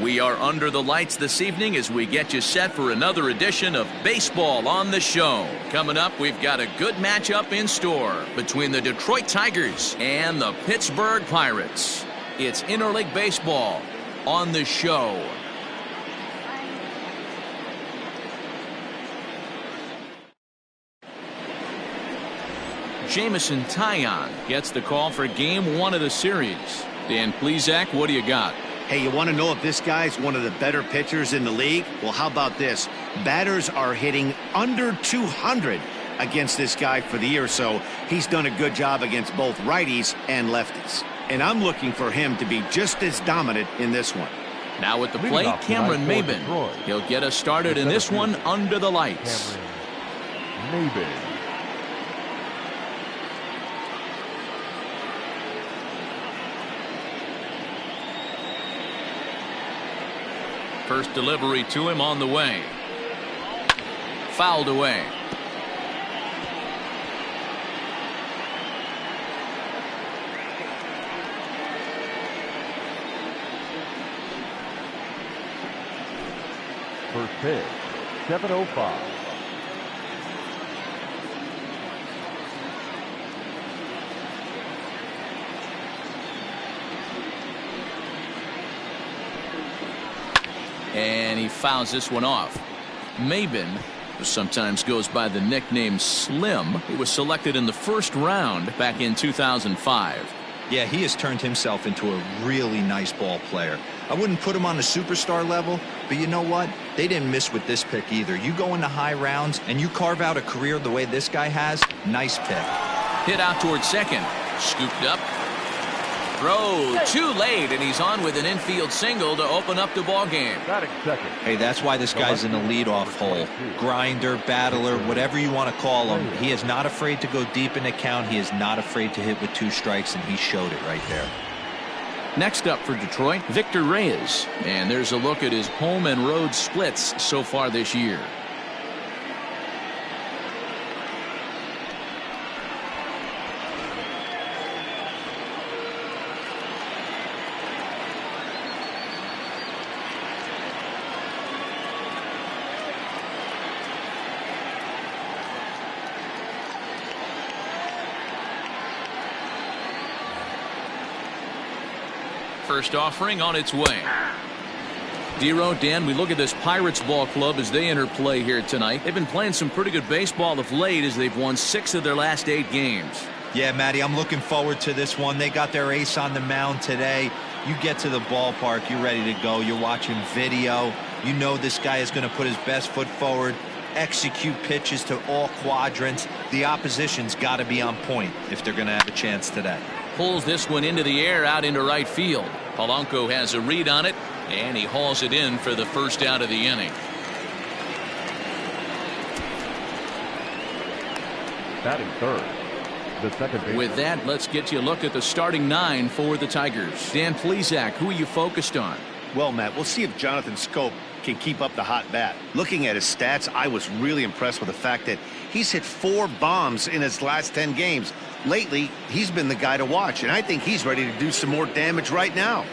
We are under the lights this evening as we get you set for another edition of Baseball on the Show. Coming up, we've got a good matchup in store between the Detroit Tigers and the Pittsburgh Pirates. It's Interleague Baseball on the Show. Jameson Taillon gets the call for Game 1 of the series. Dan Plesac, what do you got? Hey, you want to know if this guy's one of the better pitchers in the league? Well, how about this? Batters are hitting under 200 against this guy for the year, so he's done a good job against both righties and lefties. And I'm looking for him to be just as dominant in this one. Now at the plate, Cameron Maybin. He'll get us started in this one under the lights. Maybin. First delivery to him on the way. Fouled away. First pitch, 7:05. And he fouls this one off. Maybin, who sometimes goes by the nickname Slim, he was selected in the first round back in 2005. Yeah, he has turned himself into a really nice ball player. I wouldn't put him on the superstar level, but you know what? They didn't miss with this pick either. You go into high rounds and you carve out a career the way this guy has, nice pick. Hit out towards second. Scooped up. Throw too late, and he's on with an infield single to open up the ball game. Second. Hey, that's why this guy's in the leadoff hole. Grinder, battler, whatever you want to call him. He is not afraid to go deep in the count. He is not afraid to hit with 2 strikes, and he showed it right there. Next up for Detroit, Victor Reyes. And there's a look at his home and road splits so far this year. First offering on its way. Dero, Dan, we look at this Pirates ball club as they enter play here tonight. They've been playing some pretty good baseball of late as they've won 6 of their last 8 games. Yeah, Matty, I'm looking forward to this one. They got their ace on the mound today. You get to the ballpark, you're ready to go. You're watching video. You know this guy is going to put his best foot forward, execute pitches to all quadrants. The opposition's got to be on point if they're going to have a chance today. Pulls this one into the air out into right field. Polanco has a read on it, and he hauls it in for the first out of the inning. Batting third, the second baseman. With that, let's get you a look at the starting 9 for the Tigers. Dan Plesac, who are you focused on? Well, Matt, we'll see if Jonathan Schoop can keep up the hot bat. Looking at his stats, I was really impressed with the fact that he's hit 4 bombs in his last 10 games. Lately, he's been the guy to watch, and I think he's ready to do some more damage right now.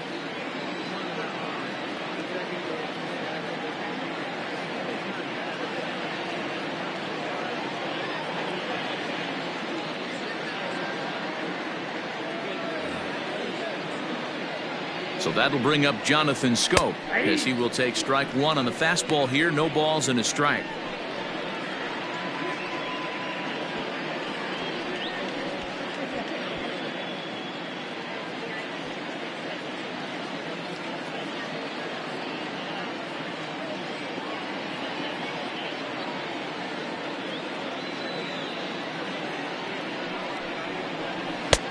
So that'll bring up Jonathan Schoop as he will take strike 1 on the fastball here. No balls and a strike.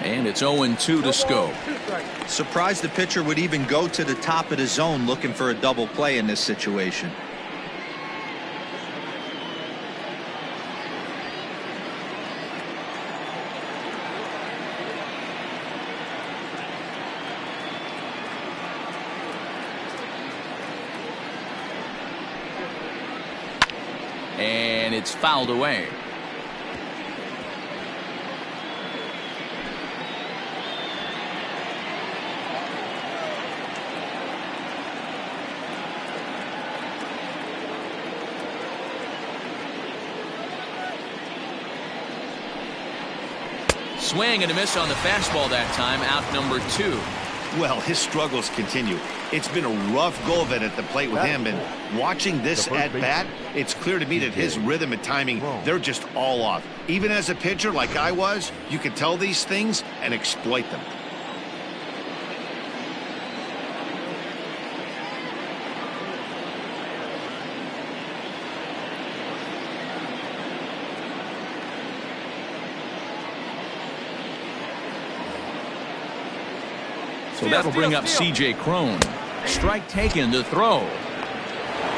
And it's 0-2 to Schoop. Surprised the pitcher would even go to the top of the zone looking for a double play in this situation. And it's fouled away. swing and a miss on the fastball that time. Out number 2. Well, his struggles continue. It's been a rough go of it at the plate with him, and watching this at bat, it's clear to me that his rhythm and timing, they're just all off. Even as a pitcher like I was, you could tell these things and exploit them. So that'll bring up C.J. Cron. Strike taken. The throw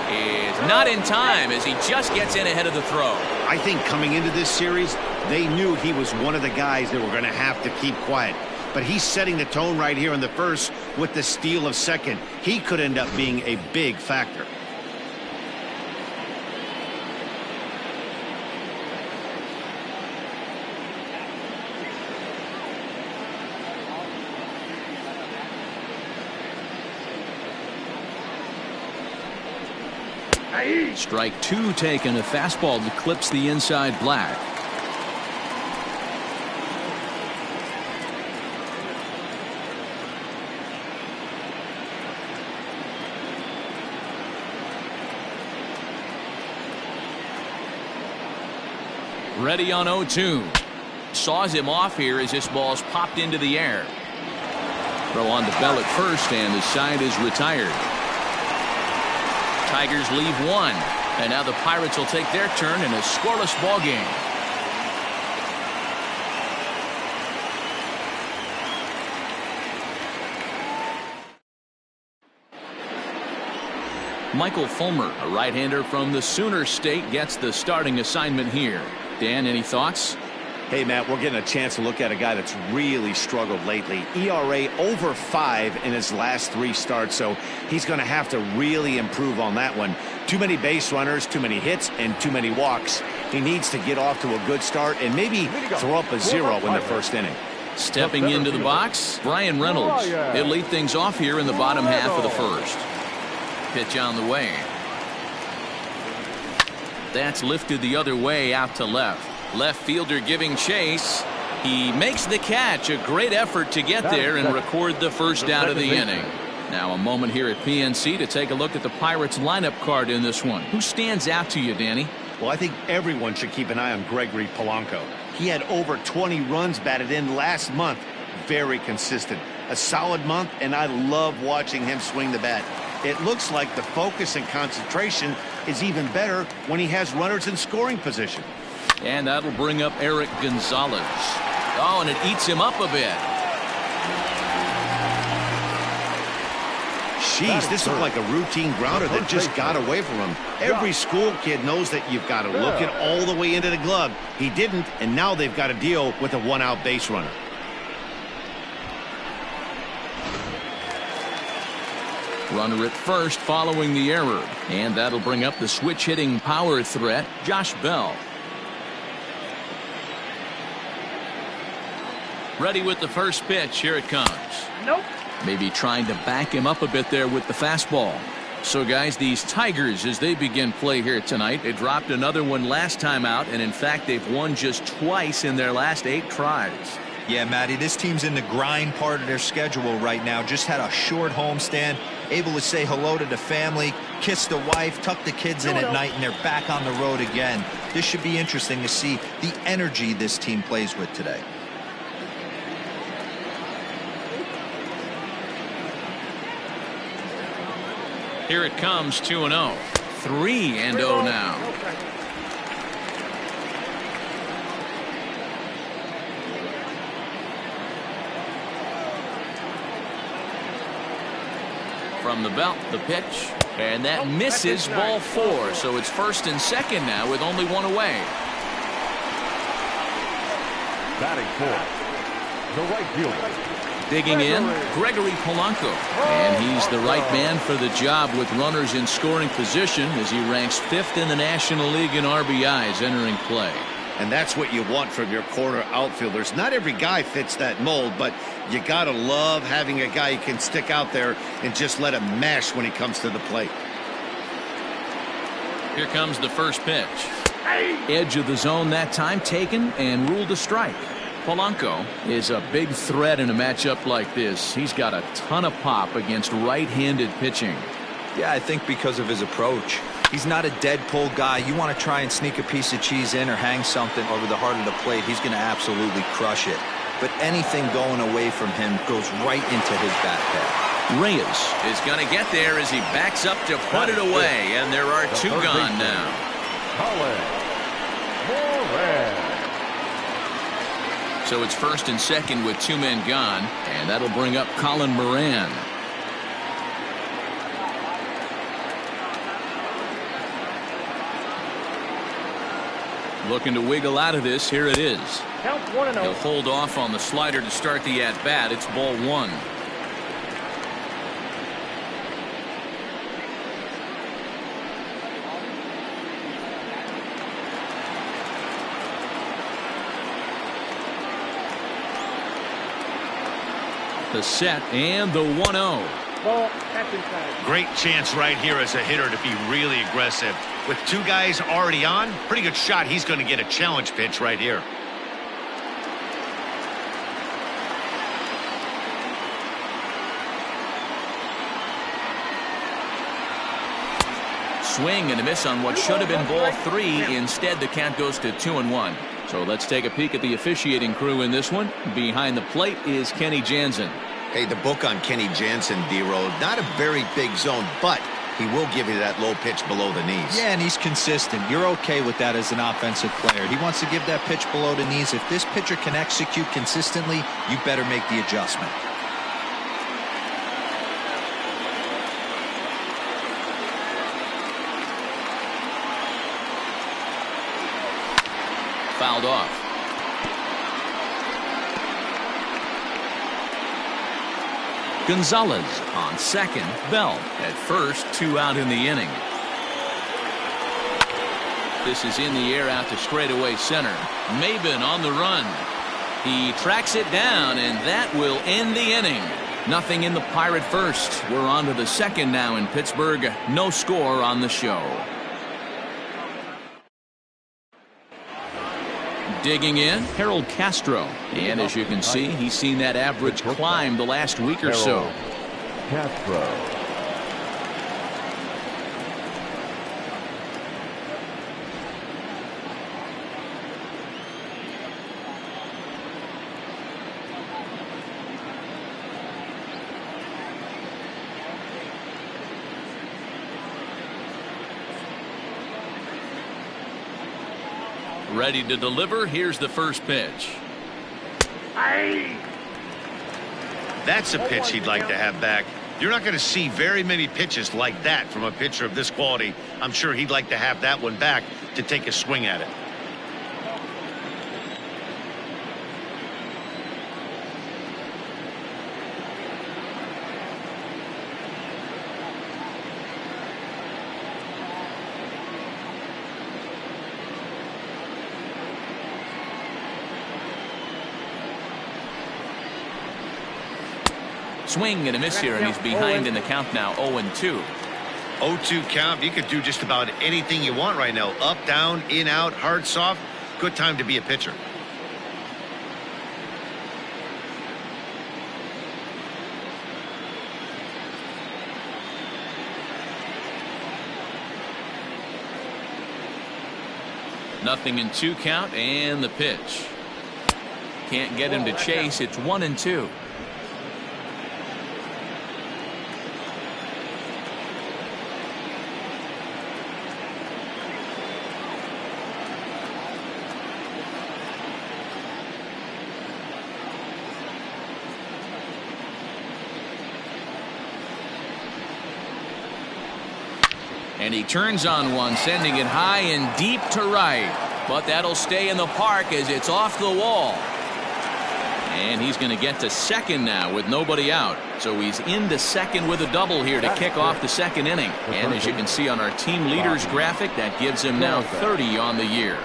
is not in time as he just gets in ahead of the throw. I think coming into this series, they knew he was one of the guys that were going to have to keep quiet. But he's setting the tone right here in the first with the steal of second. He could end up being a big factor. Strike 2 taken. A fastball that clips the inside black. Ready on 0-2. Saws him off here as this ball's popped into the air. Throw on to Bell at first, and the side is retired. Tigers leave 1, and now the Pirates will take their turn in a scoreless ball game. Michael Fulmer, a right-hander from the Sooner State, gets the starting assignment here. Dan, any thoughts? Hey, Matt, we're getting a chance to look at a guy that's really struggled lately. ERA over 5 in his last 3 starts, so he's going to have to really improve on that one. Too many base runners, too many hits, and too many walks. He needs to get off to a good start and maybe throw up a 0 in the first inning. Stepping into the box, Brian Reynolds. He'll lead things off here in the bottom half of the first. Pitch on the way. That's lifted the other way out to left. Left fielder giving chase. He makes the catch. A great effort to get there and record the first out of the inning. Now a moment here at PNC to take a look at the Pirates lineup card in this one. Who stands out to you, Danny? Well, I think everyone should keep an eye on Gregory Polanco. He had over 20 runs batted in last month. Very consistent. A solid month, and I love watching him swing the bat. It looks like the focus and concentration is even better when he has runners in scoring position. And that'll bring up Eric Gonzalez. Oh, and it eats him up a bit. Jeez, this looked like a routine grounder that just got away from him. Every school kid knows that you've got to look it all the way into the glove. He didn't, and now they've got to deal with a 1-out base runner. Runner at first following the error. And that'll bring up the switch-hitting power threat, Josh Bell. Ready with the first pitch. Here it comes. Nope. Maybe trying to back him up a bit there with the fastball. So, guys, these Tigers, as they begin play here tonight, they dropped another one last time out, and in fact, they've won just twice in their last 8 tries. Yeah, Matty, this team's in the grind part of their schedule right now. Just had a short homestand, able to say hello to the family, kiss the wife, tuck the kids in at night, and they're back on the road again. This should be interesting to see the energy this team plays with today. Here it comes, 2-0. 3-0 now. From the belt, the pitch, and that misses ball 4. So it's first and second now with only 1 away. Batting fourth, the right fielder. Digging in, Gregory Polanco. And he's the right man for the job with runners in scoring position as he ranks 5th in the National League in RBIs entering play. And that's what you want from your corner outfielders. Not every guy fits that mold, but you got to love having a guy who can stick out there and just let him mash when he comes to the plate. Here comes the first pitch. Edge of the zone that time taken and ruled a strike. Polanco is a big threat in a matchup like this. He's got a ton of pop against right-handed pitching. Yeah, I think because of his approach. He's not a dead pull guy. You want to try and sneak a piece of cheese in or hang something over the heart of the plate, he's going to absolutely crush it. But anything going away from him goes right into his bat pad. Reyes is going to get there as he backs up to put it away, and there are two gone now. Colin Moran. So it's first and second with two men gone, and that'll bring up Colin Moran. Looking to wiggle out of this. Here it is. Count 1-0. He'll hold off on the slider to start the at-bat. It's ball one. The set and the 1-0. Ball, catch inside. Great chance right here as a hitter to be really aggressive. With two guys already on, pretty good shot. He's going to get a challenge pitch right here. Swing and a miss on what should have been ball three. Instead, the count goes to 2-1. So let's take a peek at the officiating crew in this one. Behind the plate is Kenny Jansen. Hey, the book on Kenny Jansen, D-Road, not a very big zone, but he will give you that low pitch below the knees. Yeah, and he's consistent. You're okay with that as an offensive player. He wants to give that pitch below the knees. If this pitcher can execute consistently, you better make the adjustment. Fouled off. Gonzalez on second. Bell at first. 2 out in the inning. This is in the air out to straightaway center. Maben on the run. He tracks it down, and that will end the inning. Nothing in the Pirate first. We're on to the second now in Pittsburgh. No score on the show. Digging in, Harold Castro. And as you can see, he's seen that average climb the last week or so. Castro. Ready to deliver. Here's the first pitch. That's a pitch he'd like to have back. You're not going to see very many pitches like that from a pitcher of this quality. I'm sure he'd like to have that one back to take a swing at it. Swing and a miss here, and he's behind in the count now. 0-2. 0-2 count. You could do just about anything you want right now. Up, down, in, out, hard, soft. Good time to be a pitcher. Nothing in 2 count, and the pitch. Can't get him to chase. It's 1-2. And he turns on one, sending it high and deep to right. But that'll stay in the park as it's off the wall. And he's going to get to second now with nobody out. So he's into second with a double here to kick off the second inning. And as you can see on our team leaders graphic, that gives him now 30 on the year.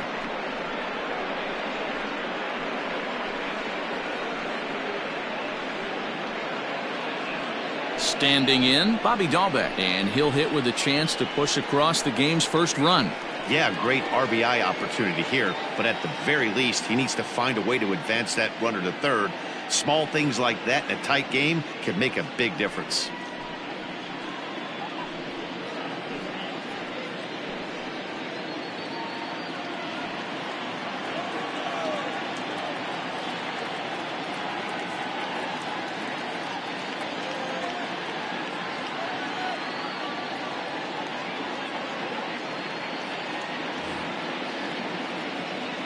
Standing in, Bobby Dahlbeck, and he'll hit with a chance to push across the game's first run. Yeah, great RBI opportunity here, but at the very least, he needs to find a way to advance that runner to third. Small things like that in a tight game can make a big difference.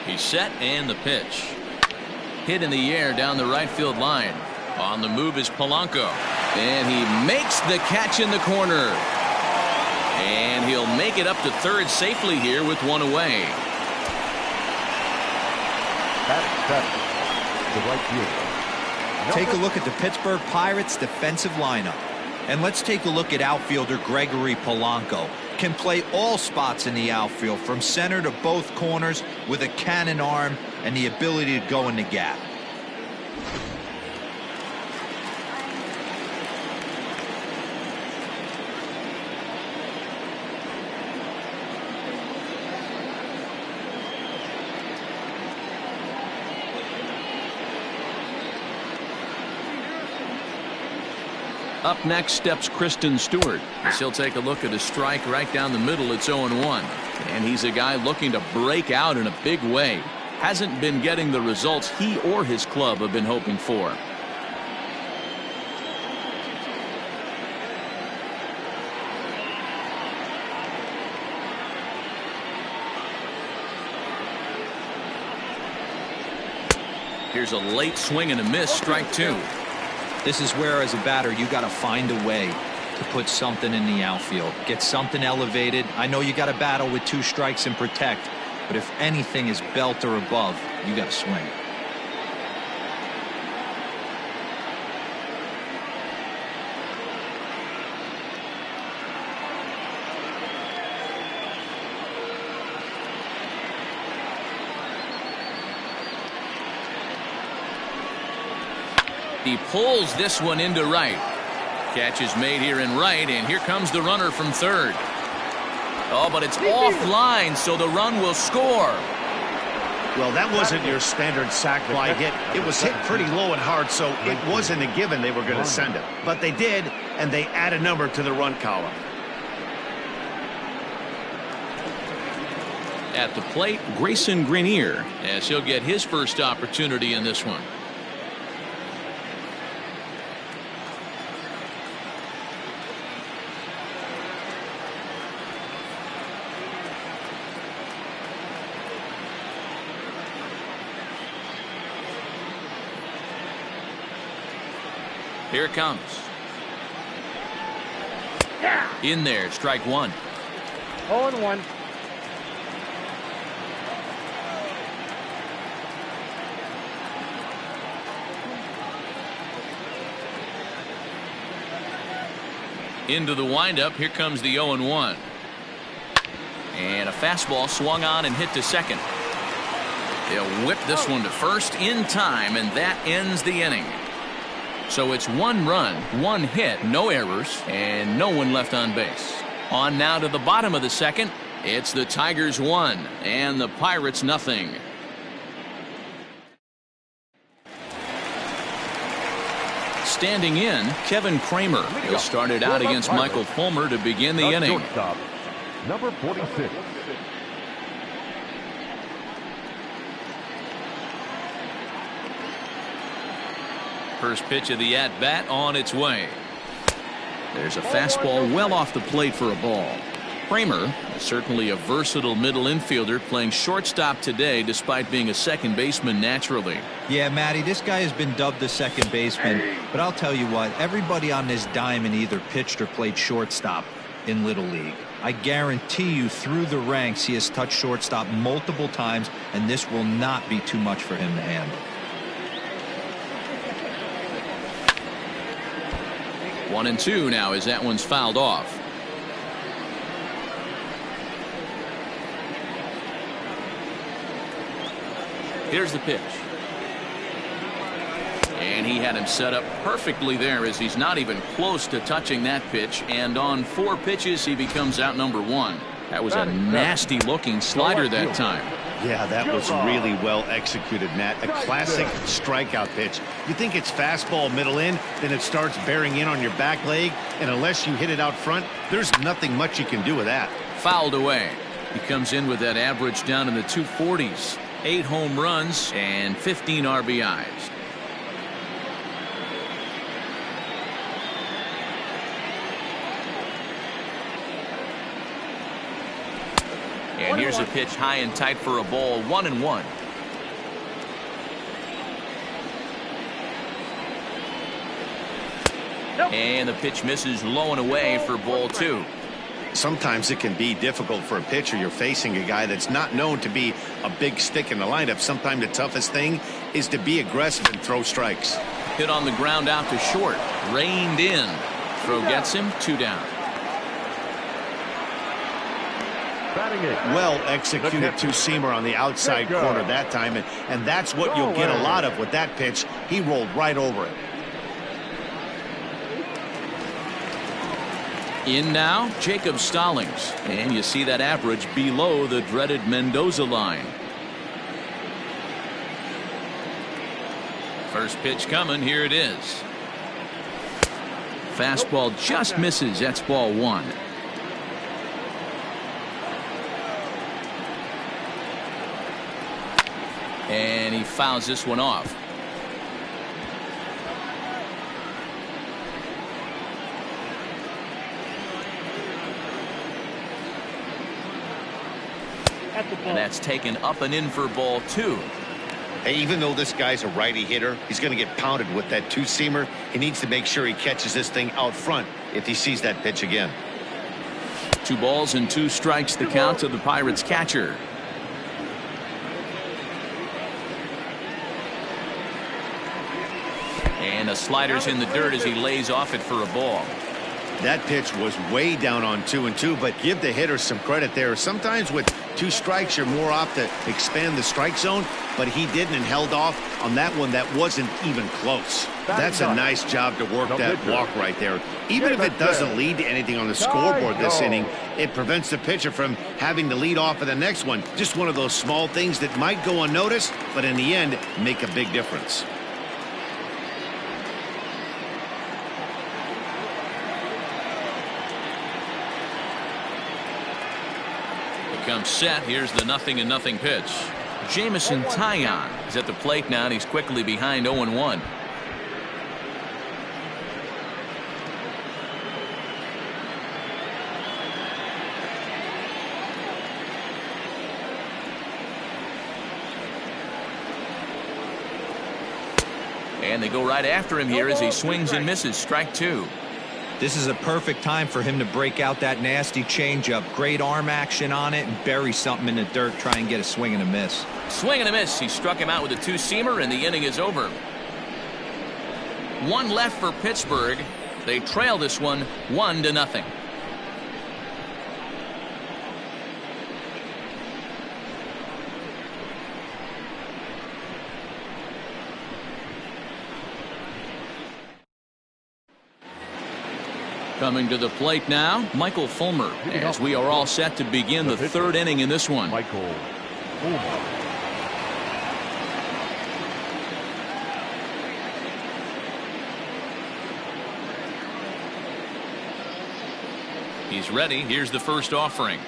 He's set, and the pitch. Hit in the air down the right field line. On the move is Polanco. And he makes the catch in the corner. And he'll make it up to third safely here with one away. The right fielder. Take a look at the Pittsburgh Pirates defensive lineup. And let's take a look at outfielder Gregory Polanco. Can play all spots in the outfield from center to both corners with a cannon arm and the ability to go in the gap. Up next steps Kristen Stewart. As he'll take a look at a strike right down the middle. It's 0-1. And he's a guy looking to break out in a big way. Hasn't been getting the results he or his club have been hoping for. Here's a late swing and a miss, strike two. This is where, as a batter, you got to find a way to put something in the outfield. Get something elevated. I know you got to battle with two strikes and protect, but if anything is belt or above, you got to swing. He pulls this one into right. Catch is made here in right, and here comes the runner from third. Oh, but it's offline, so the run will score. Well, that wasn't your standard sac fly hit. It was hit pretty low and hard, so it wasn't a given they were going to send it. But they did, and they add a number to the run column. At the plate, Grayson Grenier, as he'll get his first opportunity in this one. Here it comes. In there, strike one. 0-1. Into the windup, here comes the 0-1. And a fastball swung on and hit to second. They'll whip this one to first in time, and that ends the inning. So it's one run, one hit, no errors, and no one left on base. On now to the bottom of the second. It's the Tigers 1 and the Pirates nothing. Standing in, Kevin Kramer. He'll start it out against Michael Fulmer to begin the inning. Shortstop, number 46. First pitch of the at-bat on its way. There's a fastball well off the plate for a ball. Kramer is certainly a versatile middle infielder playing shortstop today despite being a second baseman naturally. Yeah, Matty, this guy has been dubbed the second baseman, but I'll tell you what, everybody on this diamond either pitched or played shortstop in Little League. I guarantee you through the ranks he has touched shortstop multiple times, and this will not be too much for him to handle. 1-2 now as that one's fouled off. Here's the pitch. And And he had him set up perfectly there, as he's not even close to touching that pitch. And on 4 pitches, he becomes out number 1. That was a nasty looking slider that time. Yeah, that was really well executed, Matt. A classic strikeout pitch. You think it's fastball middle in, then it starts bearing in on your back leg, and unless you hit it out front, there's nothing much you can do with that. Fouled away. He comes in with that average down in the 240s. 8 home runs and 15 RBIs. And here's a pitch high and tight for a ball, 1-1. And the pitch misses low and away for ball 2. Sometimes it can be difficult for a pitcher. You're facing a guy that's not known to be a big stick in the lineup. Sometimes the toughest thing is to be aggressive and throw strikes. Hit on the ground out to short. Reined in. Throw gets him, 2 down. Well executed two-seamer on the outside corner that time, and that's what you'll get a lot of with that pitch. He rolled right over it. In now, Jacob Stallings. And you see that average below the dreaded Mendoza line. First pitch coming. Here it is. Fastball just misses. That's ball 1. And he fouls this one off. And that's taken up and in for ball 2. Hey, even though this guy's a righty hitter, he's going to get pounded with that two-seamer. He needs to make sure he catches this thing out front if he sees that pitch again. 2 balls and 2 strikes the count to the Pirates catcher. And the slider's in the dirt as he lays off it for a ball. That pitch was way down on 2-2, but give the hitter some credit there. Sometimes with 2 strikes, you're more apt to expand the strike zone, but he didn't and held off on that one that wasn't even close. That's a nice job to work that walk right there. Even if it doesn't lead to anything on the scoreboard this inning, it prevents the pitcher from having to lead off of the next one. Just one of those small things that might go unnoticed, but in the end, make a big difference. Comes set. Here's the 0-0 pitch. Jameson Taillon is at the plate now, and he's quickly behind 0-1. And they go right after him here as he swings and misses. Strike 2. This is a perfect time for him to break out that nasty changeup. Great arm action on it and bury something in the dirt. Try and get a swing and a miss. Swing and a miss. He struck him out with a 2-seamer, and the inning is over. 1 left for Pittsburgh. They trail this one 1-0. Coming to the plate now, Michael Fulmer, as we are all set to begin the 3rd inning in this one. Michael Fulmer. He's ready. Here's the first offering.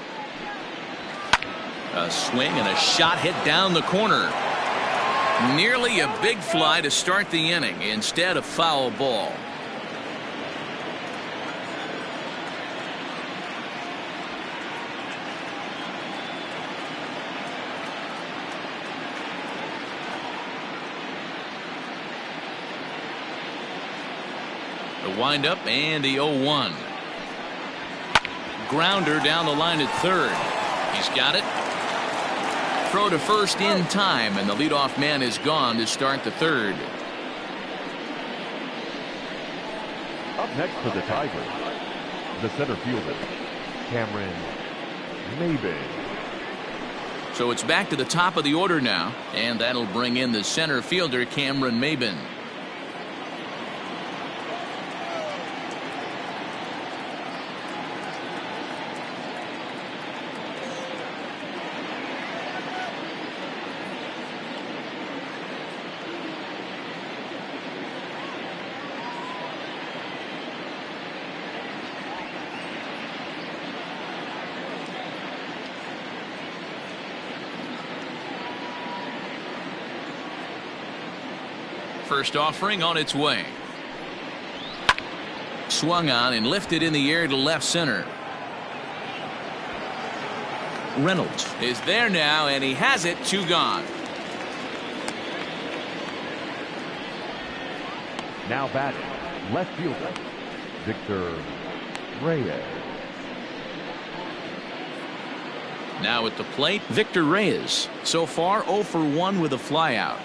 A swing and a shot hit down the corner. Nearly a big fly to start the inning. Instead, a foul ball. The windup and the 0-1. Grounder down the line at 3rd. He's got it. Throw to first in time, and the leadoff man is gone to start the 3rd. Up next for the Tigers, the center fielder, Cameron Maybin. So it's back to the top of the order now, and that'll bring in the center fielder, Cameron Maybin. First offering on its way. Swung on and lifted in the air to left center. Reynolds is there now, and he has it. 2 gone. Now batting, left fielder, Victor Reyes. Now at the plate, Victor Reyes. So far 0 for 1 with a flyout.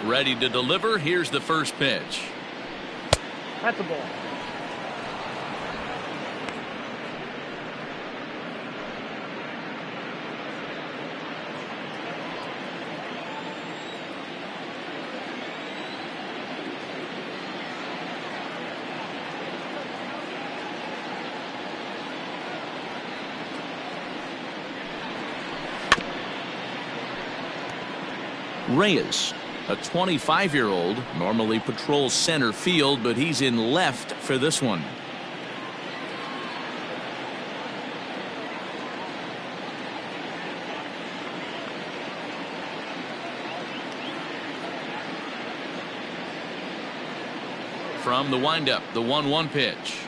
Ready to deliver. Here's the first pitch. That's a ball. Reyes, a 25-year-old, normally patrols center field, but he's in left for this one. From the windup, the 1-1 pitch.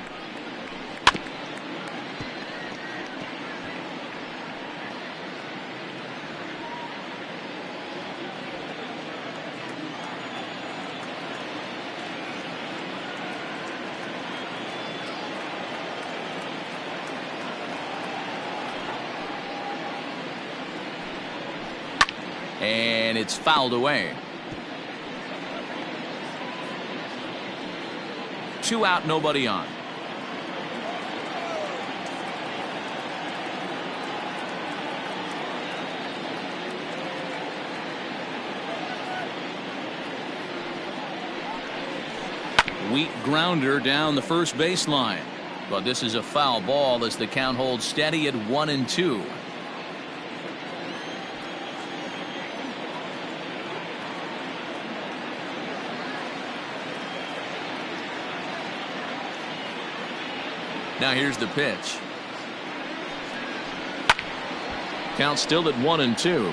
And it's fouled away. 2 out, nobody on. Weak grounder down the first baseline, but this is a foul ball as the count holds steady at 1-2. Now here's the pitch. Count still at 1-2.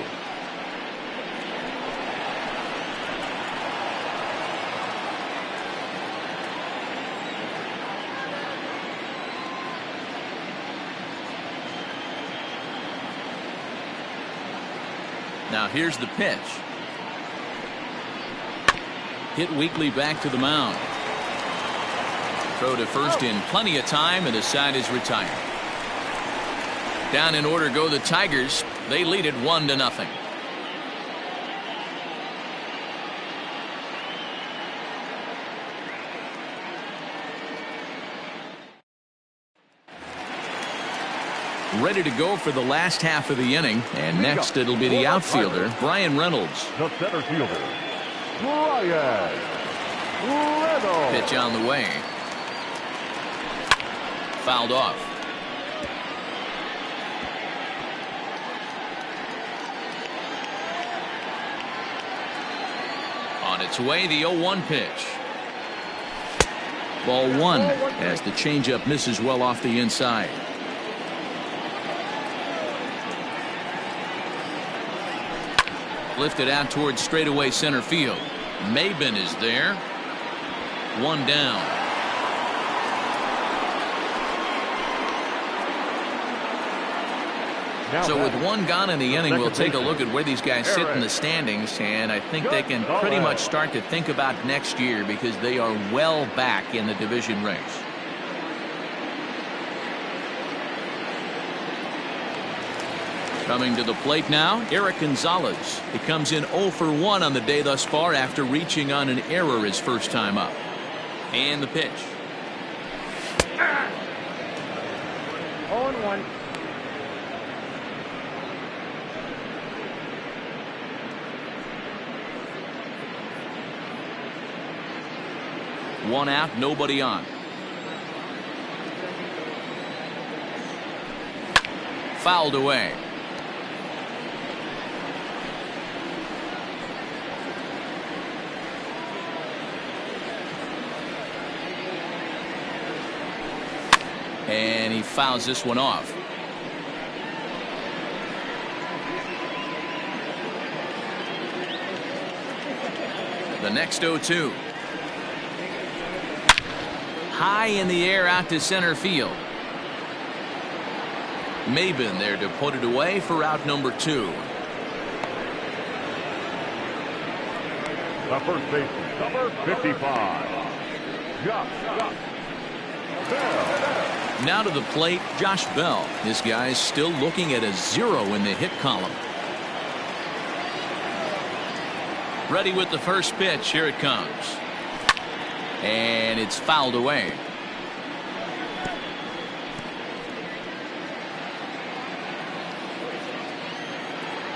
Now here's the pitch. Hit weakly back to the mound. Throw to first in plenty of time, and the side is retired. Down in order go the Tigers. They lead it 1-0. Ready to go for the last half of the inning, and next it'll be the outfielder, Bryan Reynolds. The center fielder, Bryan Reynolds. Pitch on the way. Fouled off. On its way, the 0-1 pitch. Ball 1 as the changeup misses well off the inside. Lifted out towards straightaway center field. Maben is there. 1 down. So with 1 gone in the inning, we'll take a look at where these guys sit in the standings, and I think they can pretty much start to think about next year because they are well back in the division race. Coming to the plate now, Eric Gonzalez. He comes in 0 for 1 on the day thus far after reaching on an error his first time up. And the pitch. 0-1. One out, nobody on. Fouled away. And he fouls this one off. The next 0-2. High in the air out to center field. Maben there to put it away for out number 2. The first baseman, number 55, Josh Bell. Now to the plate, Josh Bell. This guy's still looking at a 0 in the hit column. Ready with the first pitch. Here it comes. And it's fouled away.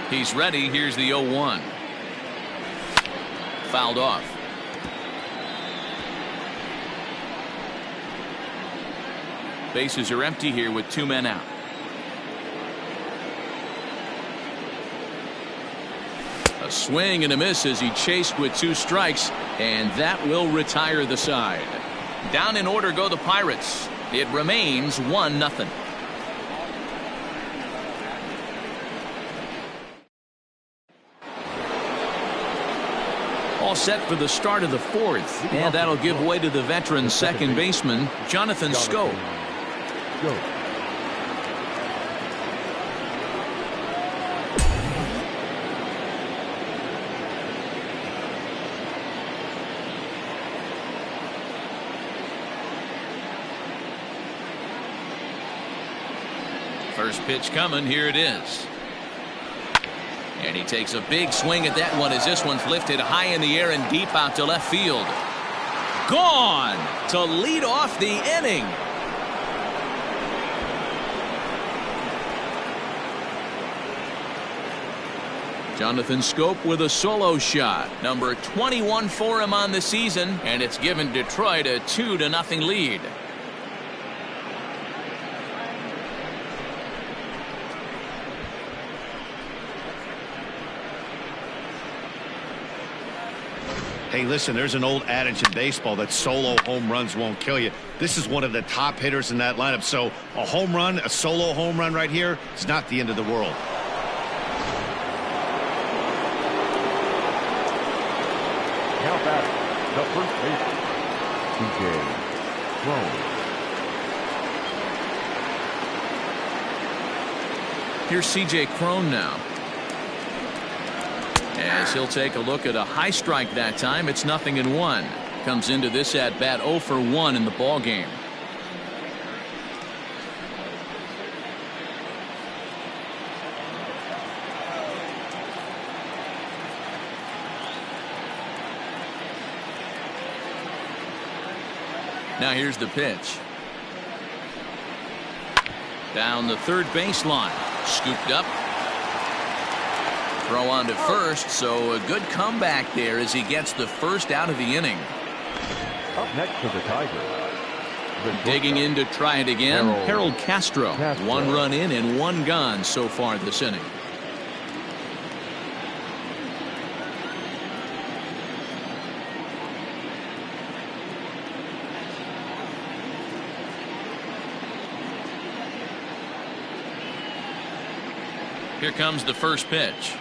He's ready. Here's the 0-1. Fouled off. Bases are empty here with 2 men out. A swing and a miss as he chased with 2 strikes, and that will retire the side. Down in order go the Pirates. It remains 1-0. All set for the start of the 4th, and that'll give way to the veteran second baseman, Jonathan Schoop. First pitch coming. Here it is. And he takes a big swing at that one as this one's lifted high in the air and deep out to left field. Gone to lead off the inning. Jonathan Schoop with a solo shot. Number 21 for him on the season, and it's given Detroit a 2-0 lead. Hey, listen, there's an old adage in baseball that solo home runs won't kill you. This is one of the top hitters in that lineup. So a home run, a solo home run right here is not the end of the world. Now batting, the first baseman, C.J. Cron. Here's C.J. Cron now. As he'll take a look at a high strike that time. It's 0-1. Comes into this at bat 0 for 1 in the ball game. Now here's the pitch. Down the third baseline. Scooped up. Throw on to first, so a good comeback there as he gets the first out of the inning. Up next for the Tigers. Digging in to try it again, Harold Castro. 1 run in and 1 gone so far this inning. Here comes the first pitch.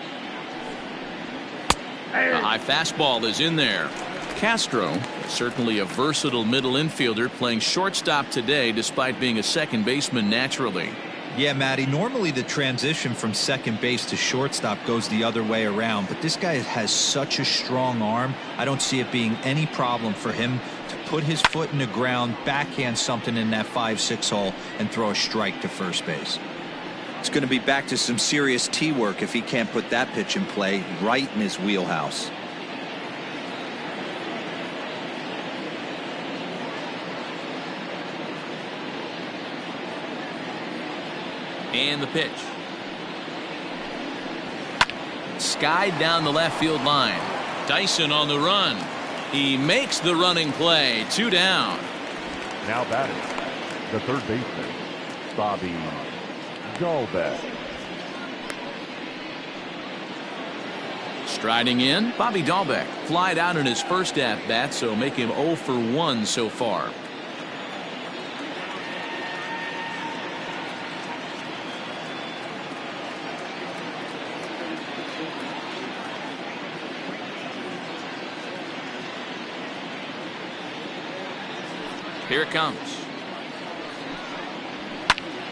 A high fastball is in there. Castro, certainly a versatile middle infielder, playing shortstop today despite being a second baseman naturally. Yeah, Matty, normally the transition from second base to shortstop goes the other way around, but this guy has such a strong arm. I don't see it being any problem for him to put his foot in the ground, backhand something in that 5-6 hole, and throw a strike to first base. It's going to be back to some serious tee work if he can't put that pitch in play right in his wheelhouse. And the pitch. Skied down the left field line. Dyson on the run. He makes the running play. 2 down. Now batting, the third baseman, Bobby Dalbec. Striding in, Bobby Dalbec flied out in his first at bat, so make him 0 for 1 so far. Here it comes.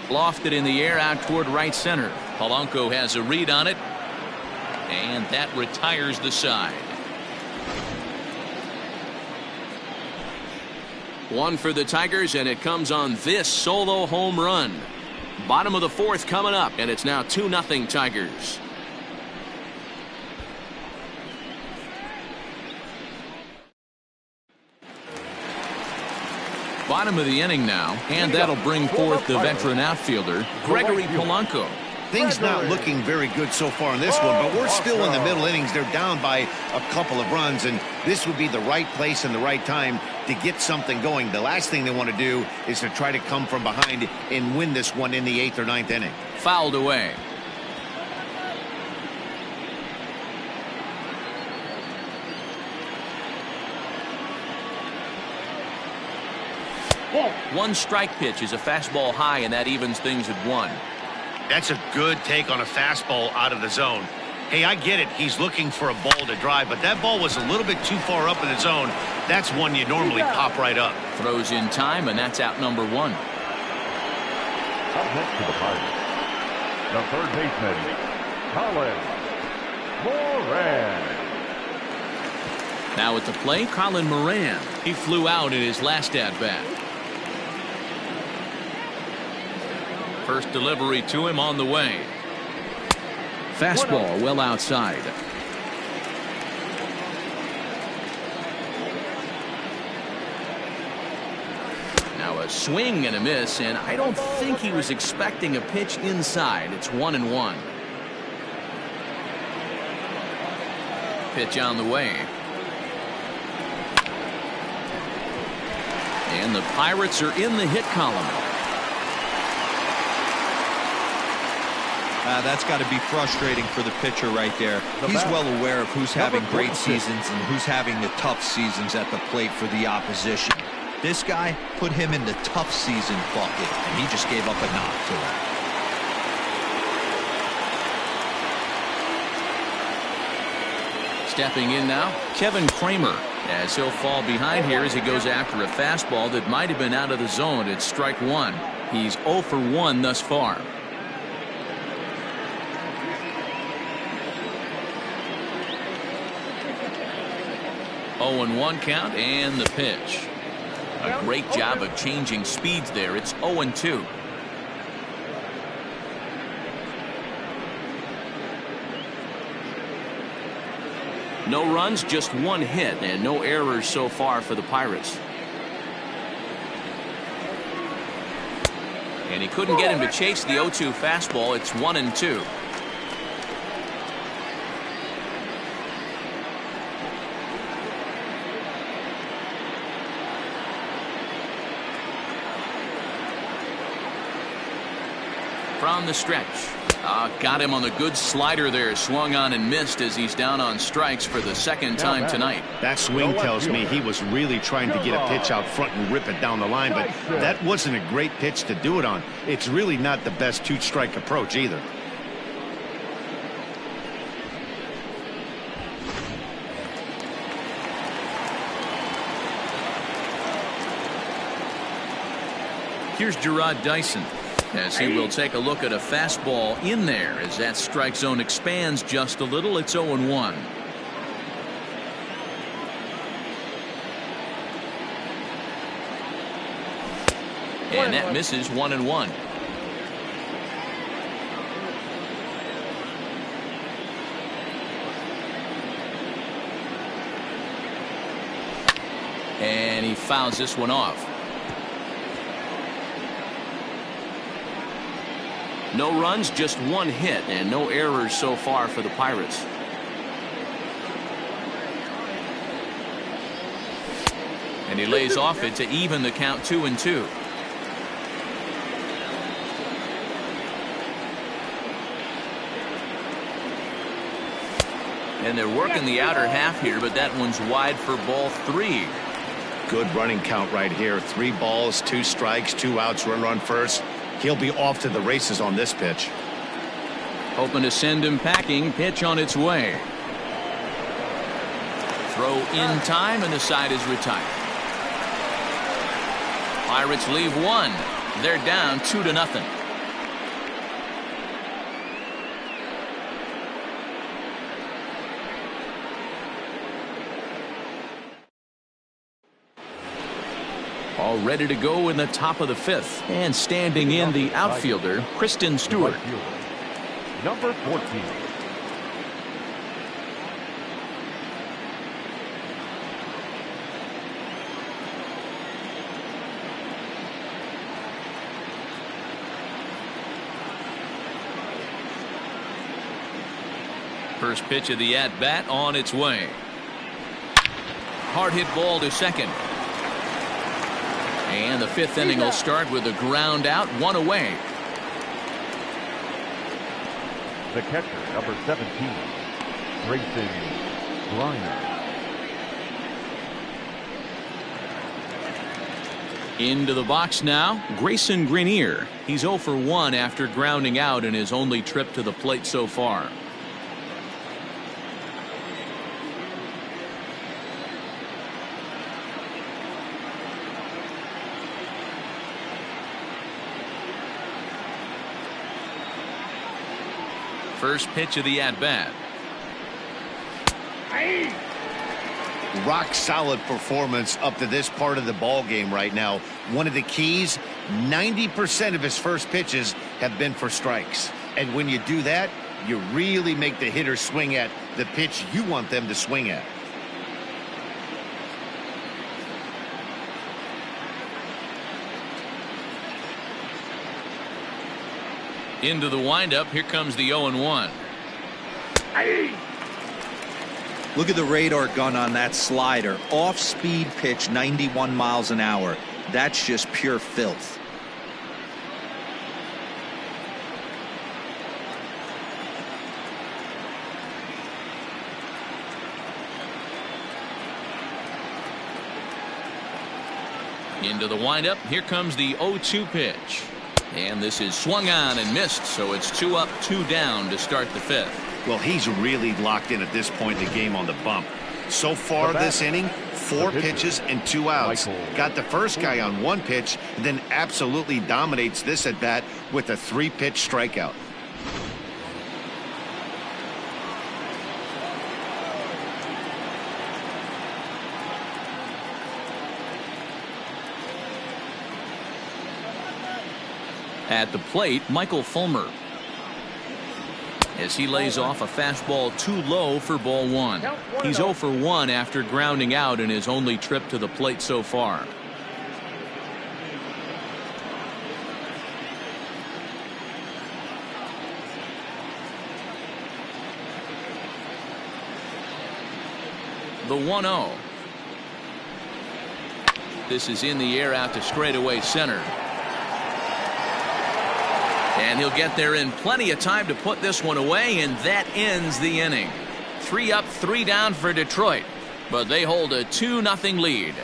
Lofted in the air out toward right center. Polanco has a read on it, and that retires the side. One for the Tigers, and it comes on this solo home run. Bottom of the fourth coming up, and it's now 2-0 Tigers. Bottom of the inning now, and that'll bring forth the veteran outfielder, Gregory Polanco. Things not looking very good so far in this one, but we're still in the middle innings. They're down by a couple of runs, and this would be the right place and the right time to get something going. The last thing they want to do is to try to come from behind and win this one in the 8th or 9th inning. Fouled away. One strike pitch is a fastball high, and that evens things at 1. That's a good take on a fastball out of the zone. Hey, I get it. He's looking for a ball to drive, but that ball was a little bit too far up in the zone. That's one you normally pop right up. Throws in time, and that's out number 1. Up next to the Pirates, the third baseman, Colin Moran. Now at the plate, Colin Moran. He flew out in his last at-bat. First delivery to him on the way. Fastball well outside. Now a swing and a miss, and I don't think he was expecting a pitch inside. It's 1-1. Pitch on the way. And the Pirates are in the hit column. That's got to be frustrating for the pitcher right there. He's well aware of who's having great seasons and who's having the tough seasons at the plate for the opposition. This guy put him in the tough season bucket, and he just gave up a knock to him. Stepping in now, Kevin Kramer, as he'll fall behind here as he goes after a fastball that might have been out of the zone. It's strike 1. He's 0 for 1 thus far. 0-1 count, and the pitch. A great job of changing speeds there. It's 0-2. No runs, just 1 hit, and no errors so far for the Pirates. And he couldn't get him to chase the 0-2 fastball. It's 1-2. From the stretch. Got him on the good slider there. Swung on and missed as he's down on strikes for the second time tonight. That swing tells me he was really trying to get a pitch out front and rip it down the line, but that wasn't a great pitch to do it on. It's really not the best 2-strike approach either. Here's Gerard Dyson, as he will take a look at a fastball in there as that strike zone expands just a little. It's 0-1. And that misses. 1-1. And he fouls this one off. No runs, just 1 hit, and no errors so far for the Pirates. And he lays off it to even the count 2-2. And they're working the outer half here, but that one's wide for ball 3. Good running count right here. 3 balls, 2 strikes, 2 outs, runner on first. He'll be off to the races on this pitch. Hoping to send him packing. Pitch on its way. Throw in time, and the side is retired. Pirates leave one. They're down 2-0. All ready to go in the top of the fifth. And standing in the outfielder, Kristen Stewart. Number 14. First pitch of the at-bat on its way. Hard hit ball to second. And the fifth inning will start with a ground out, one away. The catcher, number 17, Grayson Greiner. Into the box now, Grayson Greiner. He's 0 for 1 after grounding out in his only trip to the plate so far. First pitch of the at-bat. Rock solid performance up to this part of the ball game right now. One of the keys, 90% of his first pitches have been for strikes. And when you do that, you really make the hitter swing at the pitch you want them to swing at. Into the windup. Here comes the 0-1. Look at the radar gun on that slider. Off-speed pitch, 91 miles an hour. That's just pure filth. Into the windup. Here comes the 0-2 pitch. And this is swung on and missed, so it's 2 up, 2 down to start the fifth. Well, he's really locked in at this point in the game on the bump. So far this inning, 4 pitches and 2 outs. Got the first guy on 1 pitch, and then absolutely dominates this at bat with a 3-pitch strikeout. At the plate, Michael Fulmer. As he lays off a fastball too low for ball 1. He's 0 for 1 after grounding out in his only trip to the plate so far. The 1-0. This is in the air out to straightaway center. And he'll get there in plenty of time to put this one away, and that ends the inning. 3 up, 3 down for Detroit, but they hold a 2-0 lead.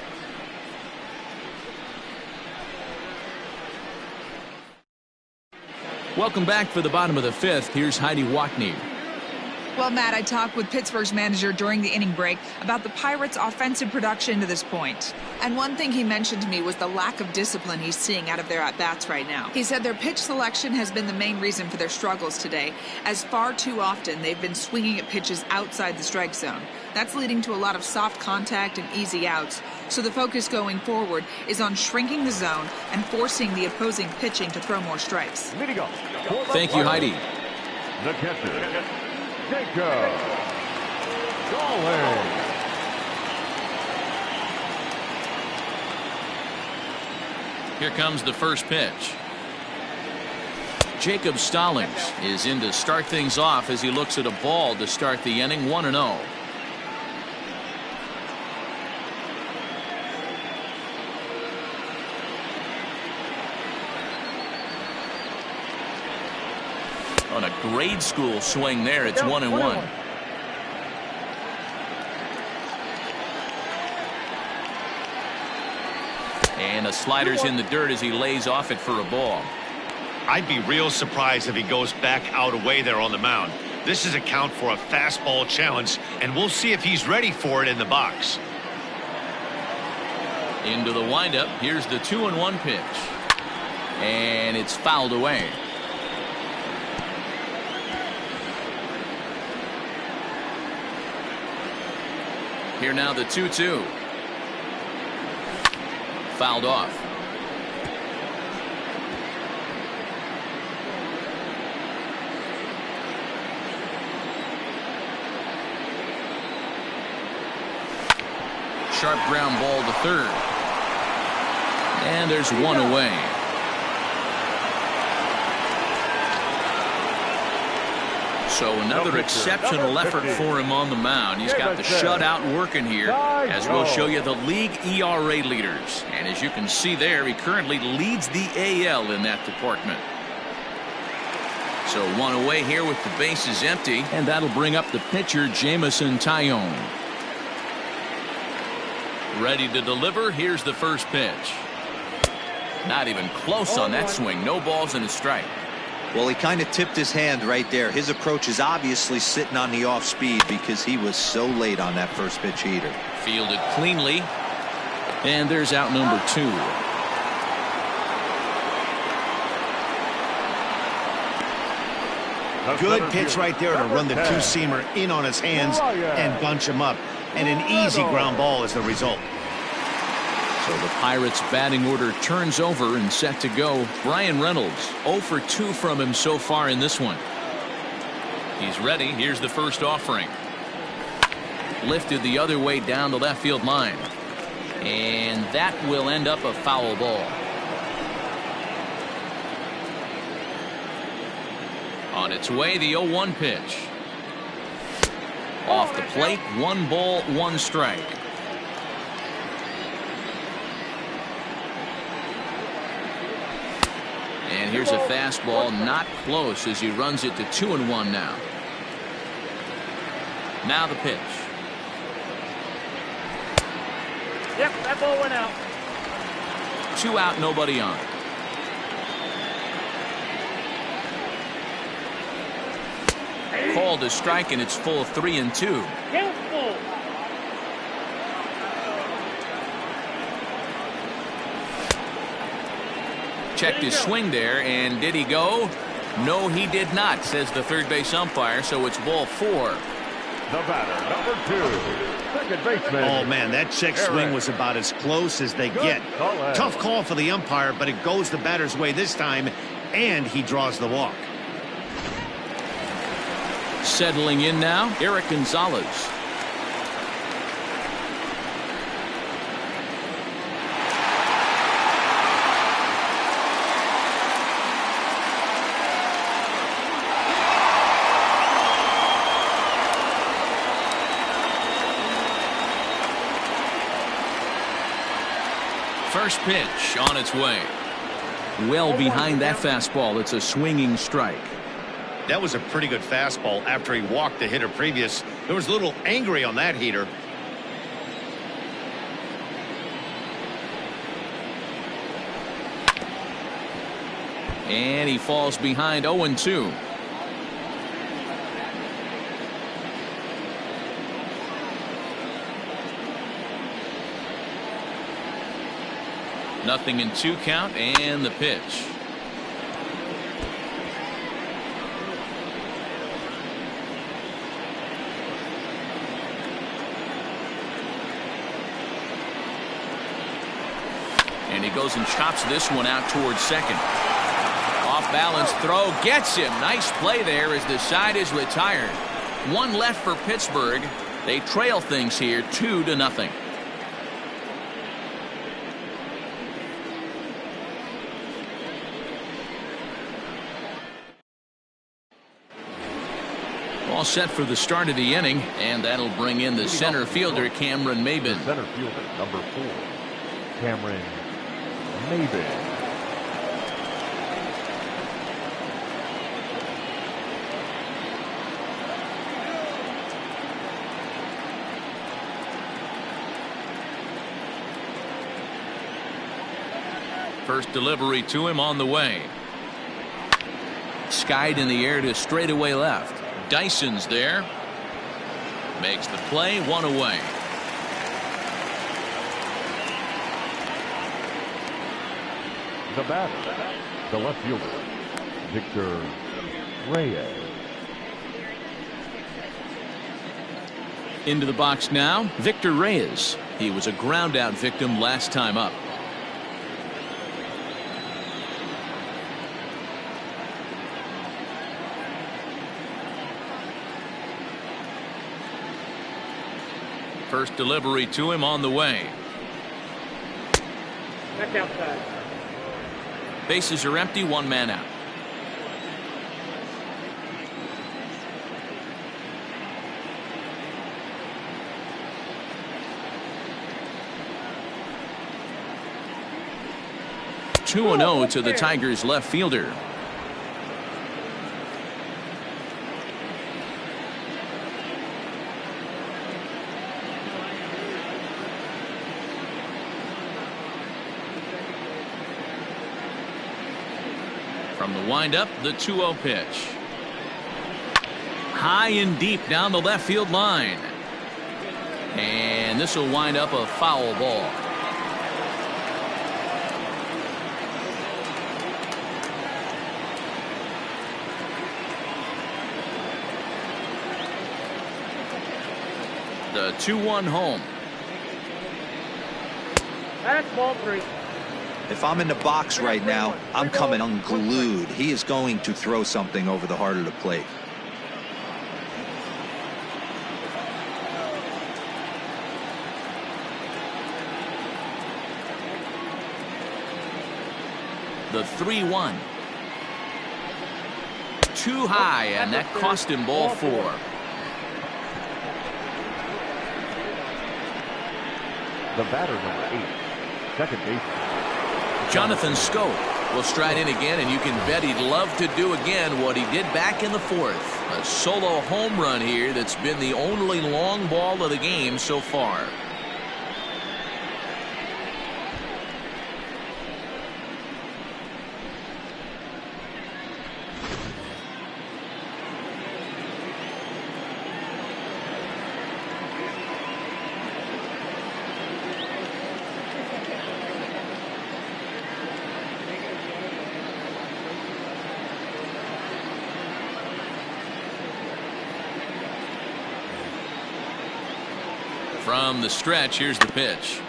Welcome back for the bottom of the fifth. Here's Heidi Watney. Well, Matt, I talked with Pittsburgh's manager during the inning break about the Pirates' offensive production to this point. And one thing he mentioned to me was the lack of discipline he's seeing out of their at-bats right now. He said their pitch selection has been the main reason for their struggles today, as far too often they've been swinging at pitches outside the strike zone. That's leading to a lot of soft contact and easy outs. So the focus going forward is on shrinking the zone and forcing the opposing pitching to throw more strikes. Thank you, Heidi. The catcher, Jacob Stallings. Here comes the first pitch. Jacob Stallings is in to start things off as he looks at a ball to start the inning. 1-0. On a grade school swing there, it's 1-1. And a slider's in the dirt as he lays off it for a ball. I'd be real surprised if he goes back out away there on the mound. This is a count for a fastball challenge, and we'll see if he's ready for it in the box. Into the windup. Here's the 2-1 pitch. And it's fouled away. Here now the 2-2. Fouled off. Sharp ground ball to third. And there's one away. So another exceptional effort for him on the mound. He's got the shutout working here, as we'll show you the league ERA leaders. And as you can see there, he currently leads the AL in that department. So one away here with the bases empty, and that'll bring up the pitcher, Jameson Taillon. Ready to deliver. Here's the first pitch. Not even close on that swing. No balls and a strike. Well, he kind of tipped his hand right there. His approach is obviously sitting on the off speed because he was so late on that first pitch heater. Fielded cleanly. And there's out number 2. Good pitch right there to run the 2-seamer in on his hands and bunch him up. And an easy ground ball is the result. So the Pirates batting order turns over and set to go. Bryan Reynolds 0 for 2 from him so far in this one. He's ready. Here's the first offering. Lifted the other way down the left field line. And that will end up a foul ball. On its way, the 0-1 pitch. Off the plate, 1 ball, 1 strike. And here's a fastball, not close, as he runs it to 2-1 now. Now the pitch. Yep, that ball went out. 2 out, nobody on. Called a strike, and it's full 3-2. Countful. Checked his swing there, and did he go? No, he did not, says the third base umpire, so it's ball 4. The batter, number 2, second baseman. Oh, man, that check swing was about as close as they get. Tough call for the umpire, but it goes the batter's way this time, and he draws the walk. Settling in now, Eric Gonzalez. First pitch on its way. Well behind that fastball. It's a swinging strike. That was a pretty good fastball after he walked the hitter previous. There was a little angry on that heater. And he falls behind 0-2. Nothing in 2 count, and the pitch. And he goes and chops this one out towards second. Off balance throw gets him. Nice play there as the side is retired. 1 left for Pittsburgh. They trail things here 2-0. All set for the start of the inning, and that'll bring in the center fielder, Cameron Maybin. Center fielder, number 4, Cameron Maybin. First delivery to him on the way. Skied in the air to straightaway left. Dyson's there. Makes the play, 1 away. The batter, the left fielder, Victor Reyes. Into the box now, Victor Reyes. He was a ground-out victim last time up. First delivery to him on the way. Back outside. Bases are empty, one man out. Two 2-0 to the Tigers left fielder. From the windup, the 2-0 pitch. High and deep down the left field line. And this will wind up a foul ball. The 2-1 home. That's ball 3. If I'm in the box right now, I'm coming unglued. He is going to throw something over the heart of the plate. The 3-1. Too high, and that cost him ball 4. The batter, number 8, second baseman, Jonathan Schoop will stride in again, and you can bet he'd love to do again what he did back in the 4th. A solo home run here that's been the only long ball of the game so far. From the stretch, here's the pitch.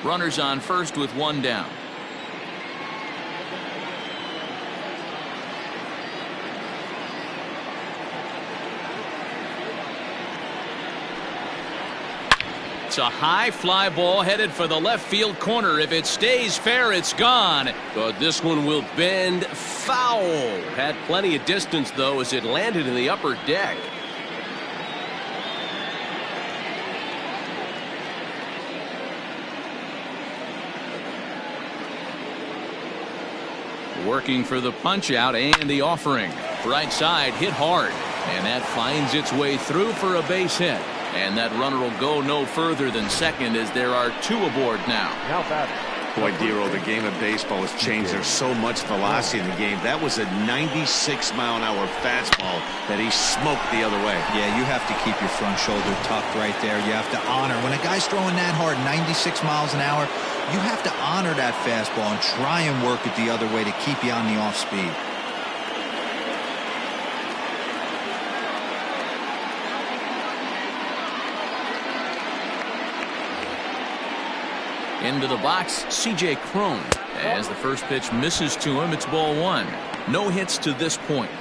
Runners on first with one down. It's a high fly ball headed for the left field corner. If it stays fair, it's gone. But this one will bend foul. Had plenty of distance, though, as it landed in the upper deck. Working for the punch out and the offering. Right side hit hard, and that finds its way through for a base hit. And that runner will go no further than second, as there are 2 aboard now. now batting. Boy, Dero, the game of baseball has changed. There's so much velocity in the game. That was a 96-mile-an-hour fastball that he smoked the other way. Yeah, you have to keep your front shoulder tucked right there. You have to honor. When a guy's throwing that hard, 96 miles an hour, you have to honor that fastball and try and work it the other way to keep you on the off speed. Into the box, C.J. Cron. As the first pitch misses to him, it's ball 1. No hits to this point.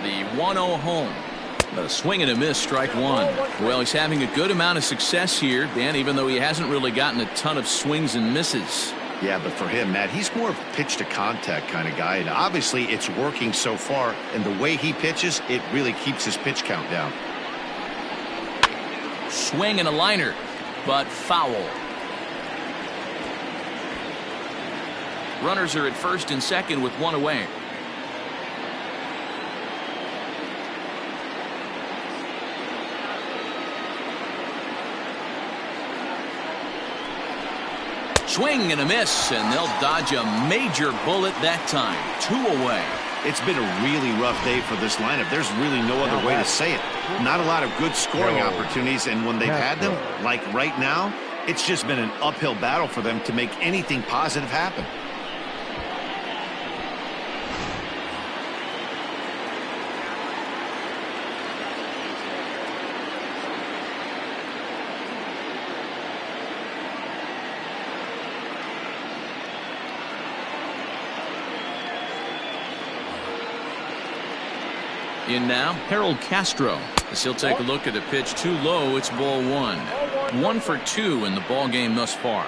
The 1-0 home. A swing and a miss, strike 1. Well, he's having a good amount of success here, Dan, even though he hasn't really gotten a ton of swings and misses. Yeah, but for him, Matt, he's more of a pitch to contact kind of guy, and obviously it's working so far, and the way he pitches, it really keeps his pitch count down. Swing and a liner, but foul. Runners are at first and second with 1 away. Swing and a miss, and they'll dodge a major bullet that time. 2 away. It's been a really rough day for this lineup. There's really no other way to say it. Not a lot of good scoring opportunities, and when they've had them, like right now, it's just been an uphill battle for them to make anything positive happen. In now, Harold Castro. As he'll take a look at the pitch too low, it's ball 1. 1 for 2 in the ball game thus far.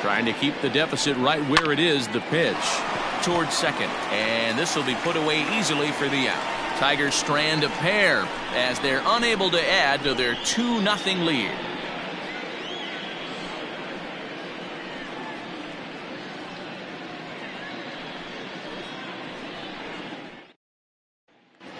Trying to keep the deficit right where it is, the pitch. Towards second, and this will be put away easily for the out. Tigers strand a pair as they're unable to add to their 2-0 lead.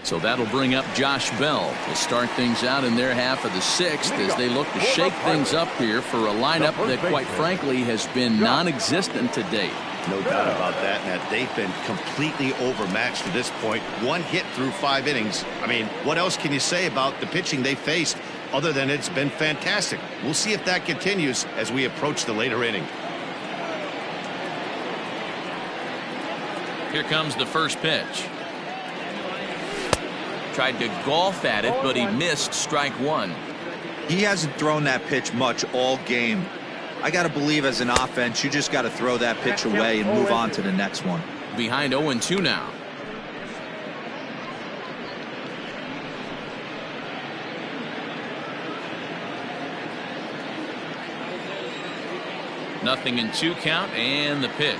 So that'll bring up Josh Bell to start things out in their half of the 6th as they look to shake things up here for a lineup that quite frankly has been non-existent to date. No doubt about that, Matt. They've been completely overmatched to this point. 1 hit through 5 innings. I mean, what else can you say about the pitching they faced other than it's been fantastic? We'll see if that continues as we approach the later inning. Here comes the first pitch. Tried to golf at it, but he missed strike 1. He hasn't thrown that pitch much all game. I got to believe as an offense, you just got to throw that pitch away and move on to the next one. Behind 0-2 now. Nothing in 2 count, and the pitch.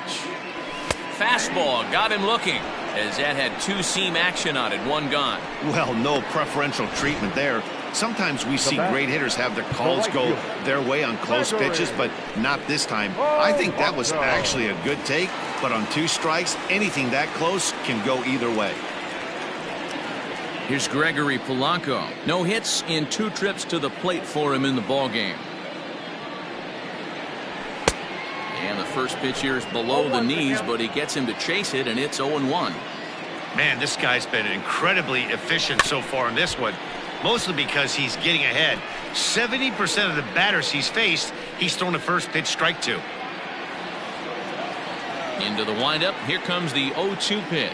Fastball got him looking as that had 2-seam action on it. 1 gone. Well, no preferential treatment there. Sometimes we see great hitters have their calls go their way on close pitches, but not this time. I think that was actually a good take, but on 2 strikes, anything that close can go either way. Here's Gregory Polanco. No hits in 2 trips to the plate for him in the ballgame. And the first pitch here is below the knees, but he gets him to chase it, and it's 0-1. Man, this guy's been incredibly efficient so far in this one. Mostly because he's getting ahead. 70% of the batters he's faced, he's thrown a first pitch strike to. Into the windup. Here comes the 0-2 pitch.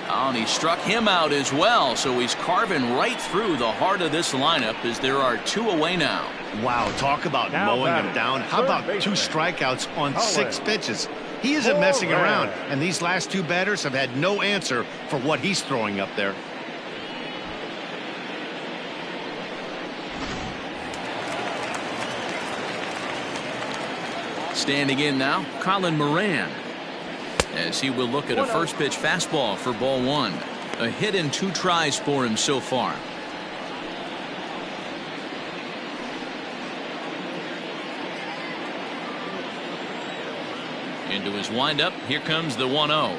Oh, and he struck him out as well. So he's carving right through the heart of this lineup as there are 2 away now. Wow, talk about mowing him down. How about 2 strikeouts on 6 pitches? He isn't messing around, and these last 2 batters have had no answer for what he's throwing up there. Standing in now, Colin Moran, as he will look at a first pitch fastball for ball 1. A hit in 2 tries for him so far. Into his windup. Here comes the 1-0.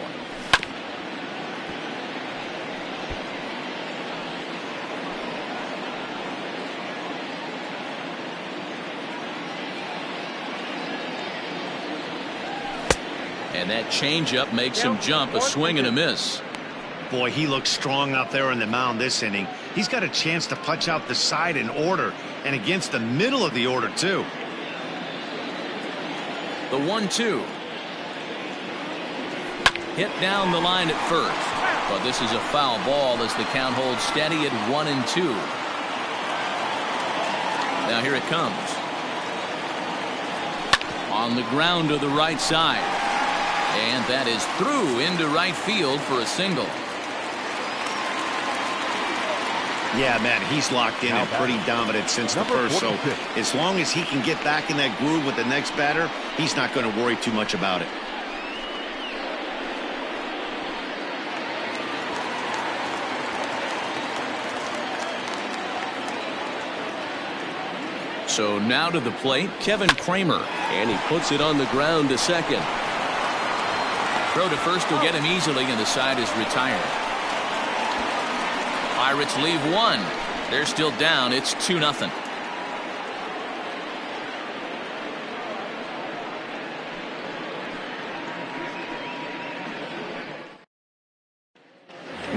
And that changeup makes him jump. A swing and a miss. Boy, he looks strong out there on the mound this inning. He's got a chance to punch out the side in order and against the middle of the order too. The 1-2. Hit down the line at first, but this is a foul ball as the count holds steady at 1-2. Now here it comes. On the ground to the right side. And that is through into right field for a single. Yeah, man, he's locked in and pretty dominant since the first. So as long as he can get back in that groove with the next batter, he's not going to worry too much about it. So now to the plate, Kevin Kramer. And he puts it on the ground to second. Throw to first will get him easily, and the side is retired. Pirates leave one. They're still down. It's 2-0.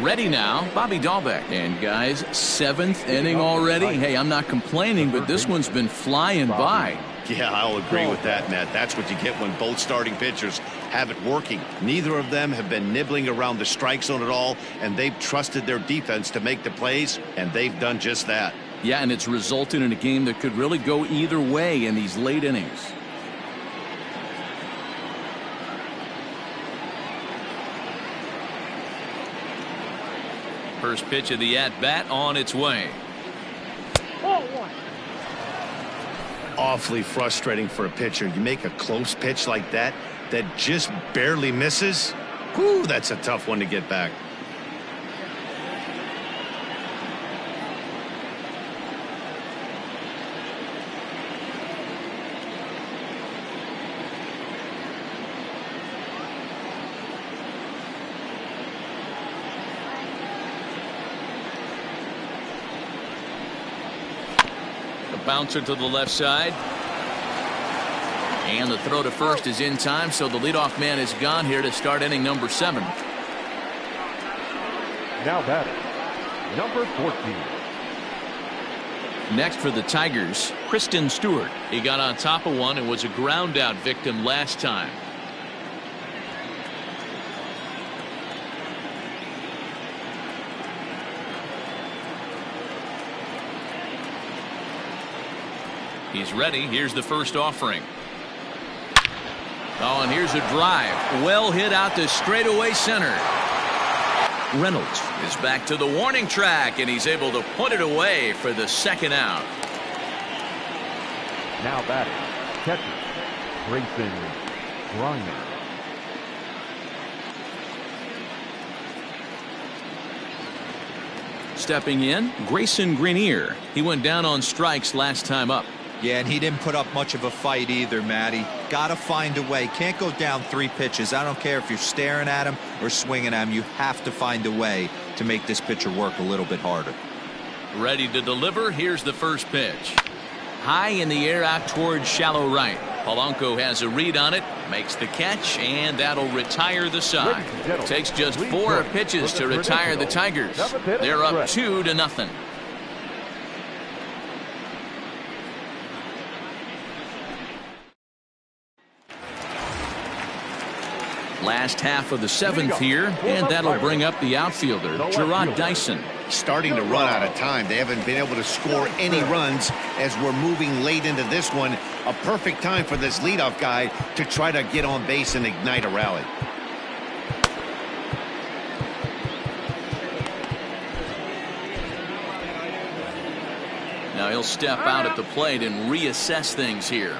Ready now, Bobby Dahlbeck. And guys, 7th inning already. Hey, I'm not complaining, but this one's been flying by. Yeah, I'll agree with that, Matt. That's what you get when both starting pitchers have it working. Neither of them have been nibbling around the strike zone at all, and they've trusted their defense to make the plays, and they've done just that. Yeah, and it's resulted in a game that could really go either way in these late innings. First pitch of the at-bat on its way. Awfully frustrating for a pitcher. You make a close pitch like that just barely misses. Whew, that's a tough one to get back. Bouncer to the left side. And the throw to first is in time, so the leadoff man is gone here to start inning number 7. Now batting, number 14. Next for the Tigers, Kristen Stewart. He got on top of one and was a ground out victim last time. He's ready. Here's the first offering. Oh, and here's a drive. Well hit out to straightaway center. Reynolds is back to the warning track, and he's able to put it away for the second out. Now batting, catcher, Grayson Greiner. Stepping in, Grayson Greiner. He went down on strikes last time up. Yeah, and he didn't put up much of a fight either, Matty. Got to find a way. Can't go down 3 pitches. I don't care if you're staring at him or swinging at him. You have to find a way to make this pitcher work a little bit harder. Ready to deliver. Here's the first pitch. High in the air out towards shallow right. Polanco has a read on it, makes the catch, and that'll retire the side. Takes just 4 pitches to retire the Tigers. They're up 2-0. Last half of the 7th here, and that'll bring up the outfielder, Gerard Dyson. Starting to run out of time. They haven't been able to score any runs as we're moving late into this one. A perfect time for this leadoff guy to try to get on base and ignite a rally. Now he'll step out at the plate and reassess things here.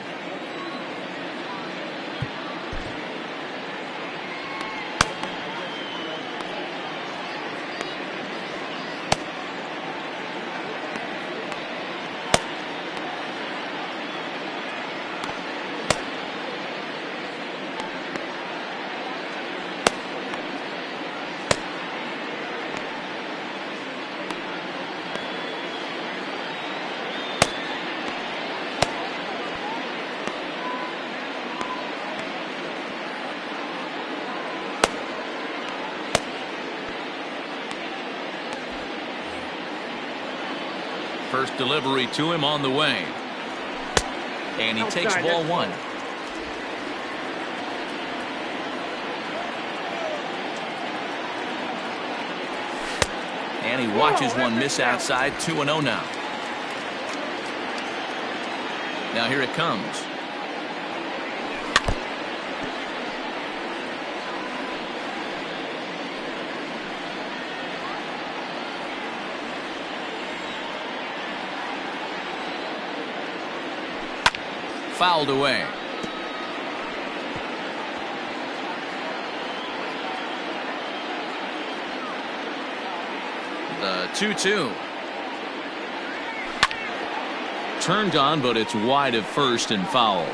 First delivery to him on the way. And he takes ball 1. And he watches one miss outside. 2-0 now. Now here it comes. Fouled away. The 2-2. turned on, but it's wide at first and foul.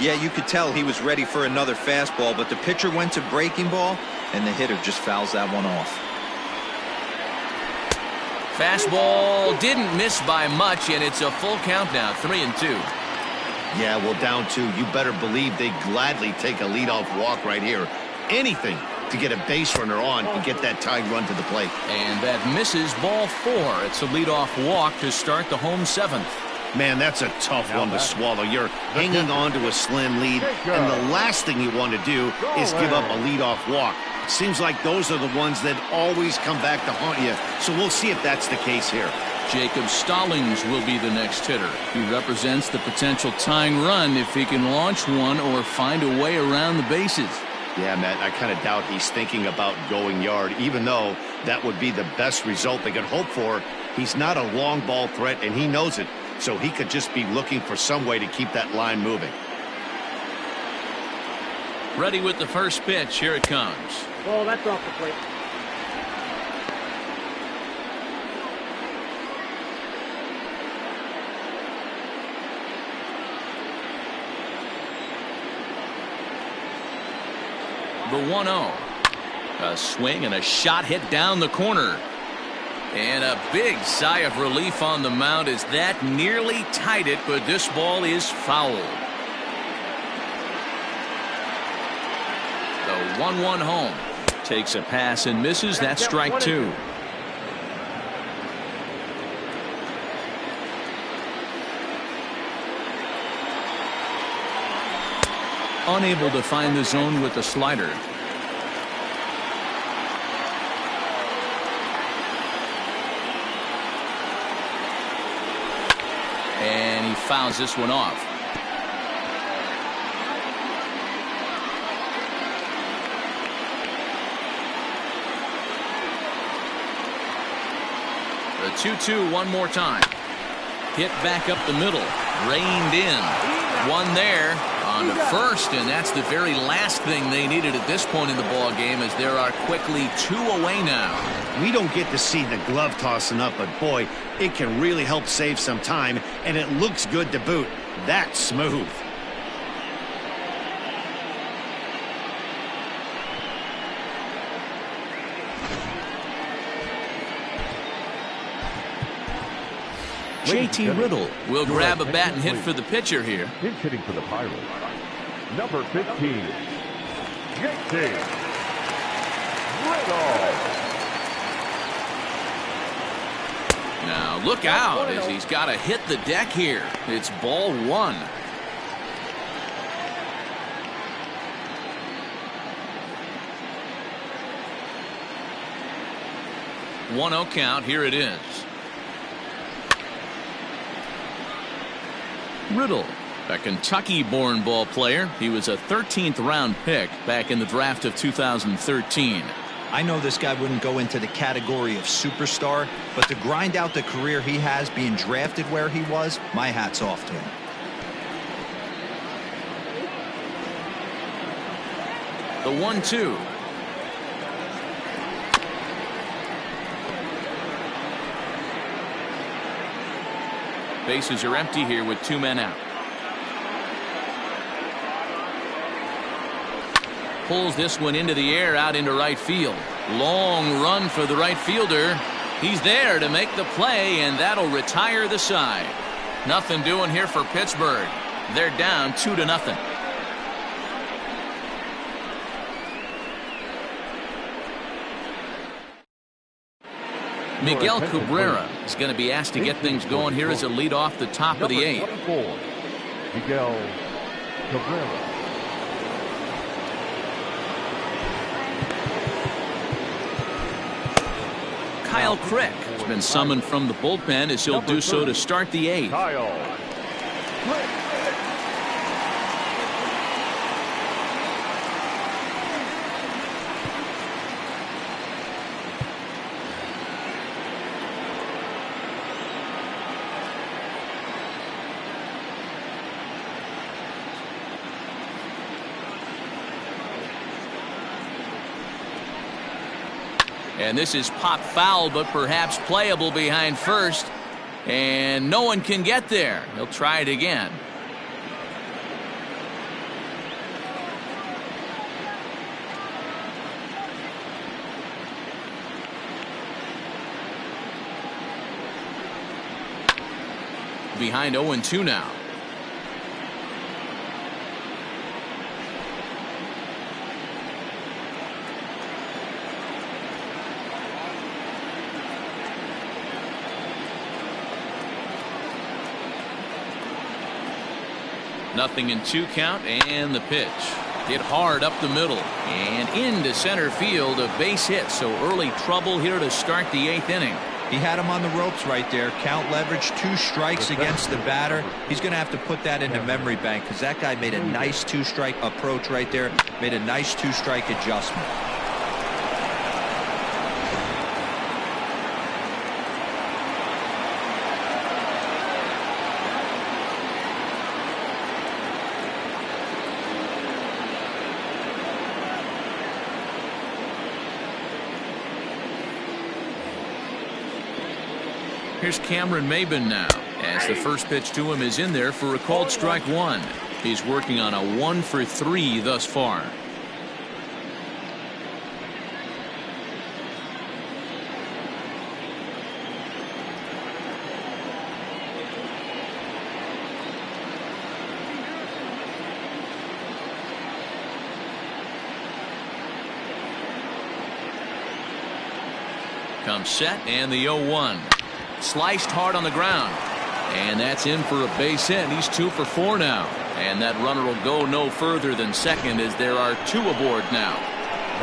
Yeah, you could tell he was ready for another fastball, but the pitcher went to breaking ball, and the hitter just fouls that one off. Fastball didn't miss by much, and it's a full count now, 3-2. Yeah, well, down 2. You better believe they'd gladly take a leadoff walk right here. Anything to get a base runner on and get that tying run to the plate. And that misses, ball 4. It's a leadoff walk to start the home 7th. Man, that's a tough one to swallow. You're hanging on to a slim lead, and the last thing you want to do is give up a leadoff walk. Seems like those are the ones that always come back to haunt you, so we'll see if that's the case here. Jacob Stallings will be the next hitter. He represents the potential tying run if he can launch one or find a way around the bases. Yeah, Matt, I kind of doubt he's thinking about going yard, even though that would be the best result they could hope for. He's not a long ball threat, and he knows it, so he could just be looking for some way to keep that line moving. Ready with the first pitch. Here it comes. Oh, that's off the plate. The 1-0. A swing and a shot hit down the corner. And a big sigh of relief on the mound as that nearly tied it, but this ball is fouled. The 1-1 home. Takes a pass and misses. That's strike 2. Unable to find the zone with the slider. And he fouls this one off. The 2-2 one more time. Hit back up the middle. Reined in. One there on to first, and that's the very last thing they needed at this point in the ball game, as there are quickly 2 away now. We don't get to see the glove tossing up, but boy, it can really help save some time, and it looks good to boot. That's smooth. JT Riddle will grab a bat and hit for the pitcher here. Pinch hitting for the Pirates. Number 15, JT Riddle. Now look out as he's got to hit the deck here. It's ball 1. One-0 count. Here it is. Riddle, a Kentucky-born ball player. He was a 13th round pick back in the draft of 2013. I know this guy wouldn't go into the category of superstar, but to grind out the career he has being drafted where he was, my hat's off to him. The 1-2. Bases are empty here with 2 men out. Pulls this one into the air out into right field. Long run for the right fielder. He's there to make the play, and that'll retire the side. Nothing doing here for Pittsburgh. They're down 2-0. Miguel Cabrera is going to be asked to get things going here as a lead off the top of the 8th. Miguel Cabrera. Kyle Crick has been summoned from the bullpen as he'll do so to start the 8th. Kyle Crick. And this is pop foul, but perhaps playable behind first. And no one can get there. He'll try it again. Behind 0-2 now. Nothing in 2 count, and the pitch. Hit hard up the middle and into center field, a base hit. So early trouble here to start the 8th inning. He had him on the ropes right there. Count leverage, 2 strikes against the batter. He's going to have to put that into memory bank because that guy made a nice 2-strike approach right there. Made a nice 2-strike adjustment. Here's Cameron Maybin now, as the first pitch to him is in there for a called strike 1. He's working on a 1-for-3 thus far. Comes set, and the 0-1. Sliced hard on the ground, and that's in for a base hit. He's 2 for 4 now, and that runner will go no further than second as there are 2 aboard now.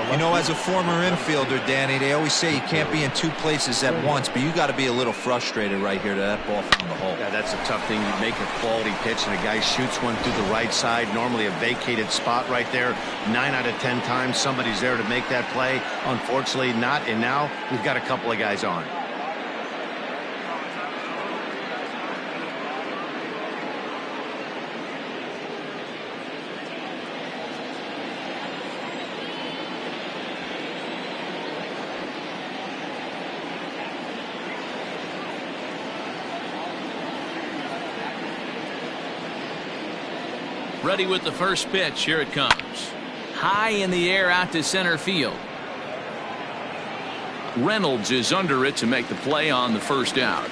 You know, as a former infielder, Danny, they always say you can't be in 2 places at once, but you got to be a little frustrated right here that ball found the hole. Yeah, that's a tough thing. You make a quality pitch and a guy shoots one through the right side, normally a vacated spot right there. 9 out of 10 times somebody's there to make that play. Unfortunately not, and now we've got a couple of guys on. Ready with the first pitch. Here it comes. High in the air out to center field. Reynolds is under it to make the play on the first out.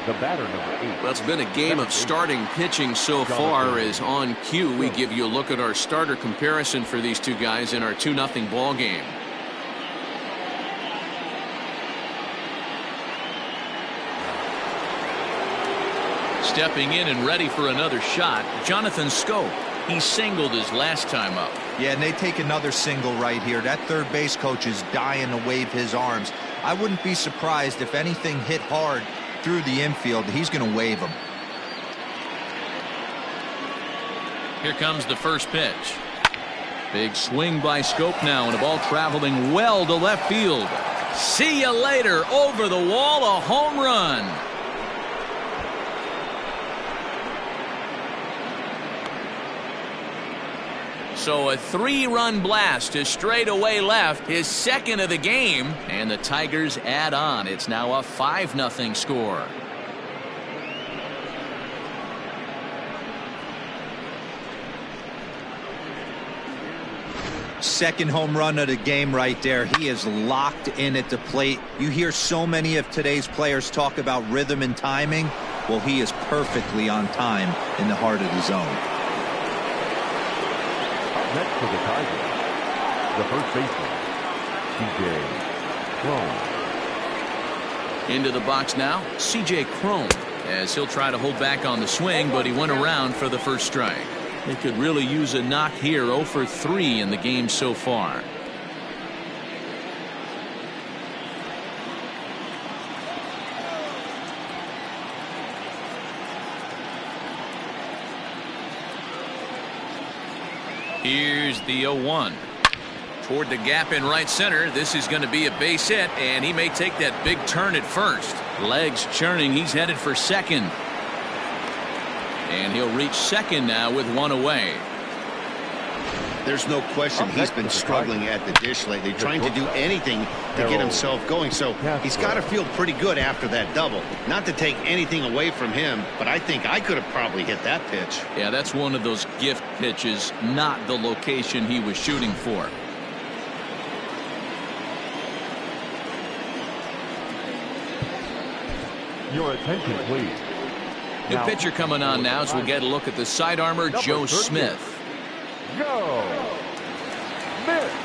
The batter, number 8. Well, it's been a game of starting pitching so far. As on cue, we give you a look at our starter comparison for these 2 guys in our 2-0 ball game. Stepping in and ready for another shot, Jonathan Schoop. He singled his last time up. Yeah, and they take another single right here. That third base coach is dying to wave his arms. I wouldn't be surprised if anything hit hard through the infield. He's going to wave them. Here comes the first pitch. Big swing by Schoop now, and a ball traveling well to left field. See you later. Over the wall, a home run. So a 3-run blast to straightaway left, his second of the game, and the Tigers add on. It's now a 5-0 score. Second home run of the game right there. He is locked in at the plate. You hear so many of today's players talk about rhythm and timing. Well, he is perfectly on time in the heart of the zone. Next for the Tigers, the first baseman, C.J. Cron. Into the box now, C.J. Cron, as he'll try to hold back on the swing, but he went around for the first strike. They could really use a knock here. 0 for 3 in the game so far. Here's the 0-1. Toward the gap in right center. This is going to be a base hit, and he may take that big turn at first. Legs churning. He's headed for second. And he'll reach second now with 1 away. There's no question he's been struggling at the dish lately, trying to do anything to get himself going. So he's got to feel pretty good after that double. Not to take anything away from him, but I think I could have probably hit that pitch. Yeah, that's one of those gift pitches, not the location he was shooting for. Your attention, please. New pitcher coming on now as we get a look at the side armor, Joe Smith. Go! Smith!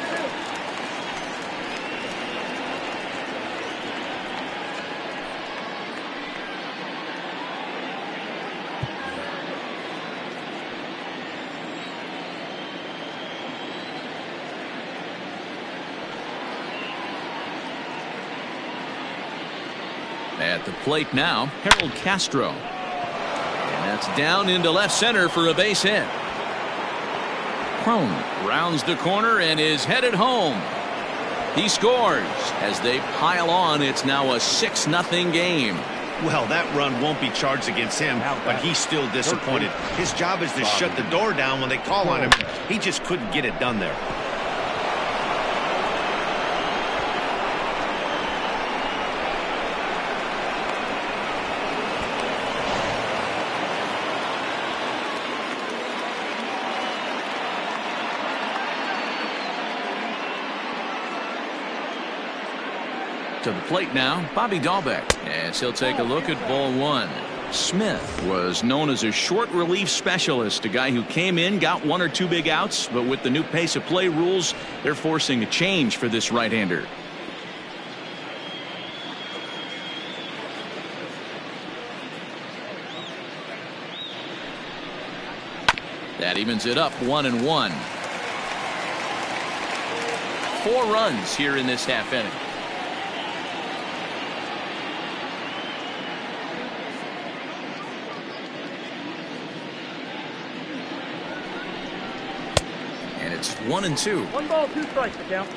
At the plate now, Harold Castro. And that's down into left center for a base hit. Crone rounds the corner and is headed home. He scores. As they pile on, it's now a 6-0 game. Well, that run won't be charged against him, but he's still disappointed. His job is to shut the door down when they call on him. He just couldn't get it done there. To the plate now, Bobby Dahlbeck, as he'll take a look at ball one. Smith was known as a short relief specialist, a guy who came in, got 1 or 2 big outs, but with the new pace of play rules, they're forcing a change for this right-hander. That evens it up 1-1. 4 runs here in this half inning. It's 1-2. 1 ball, 2 strikes, the count.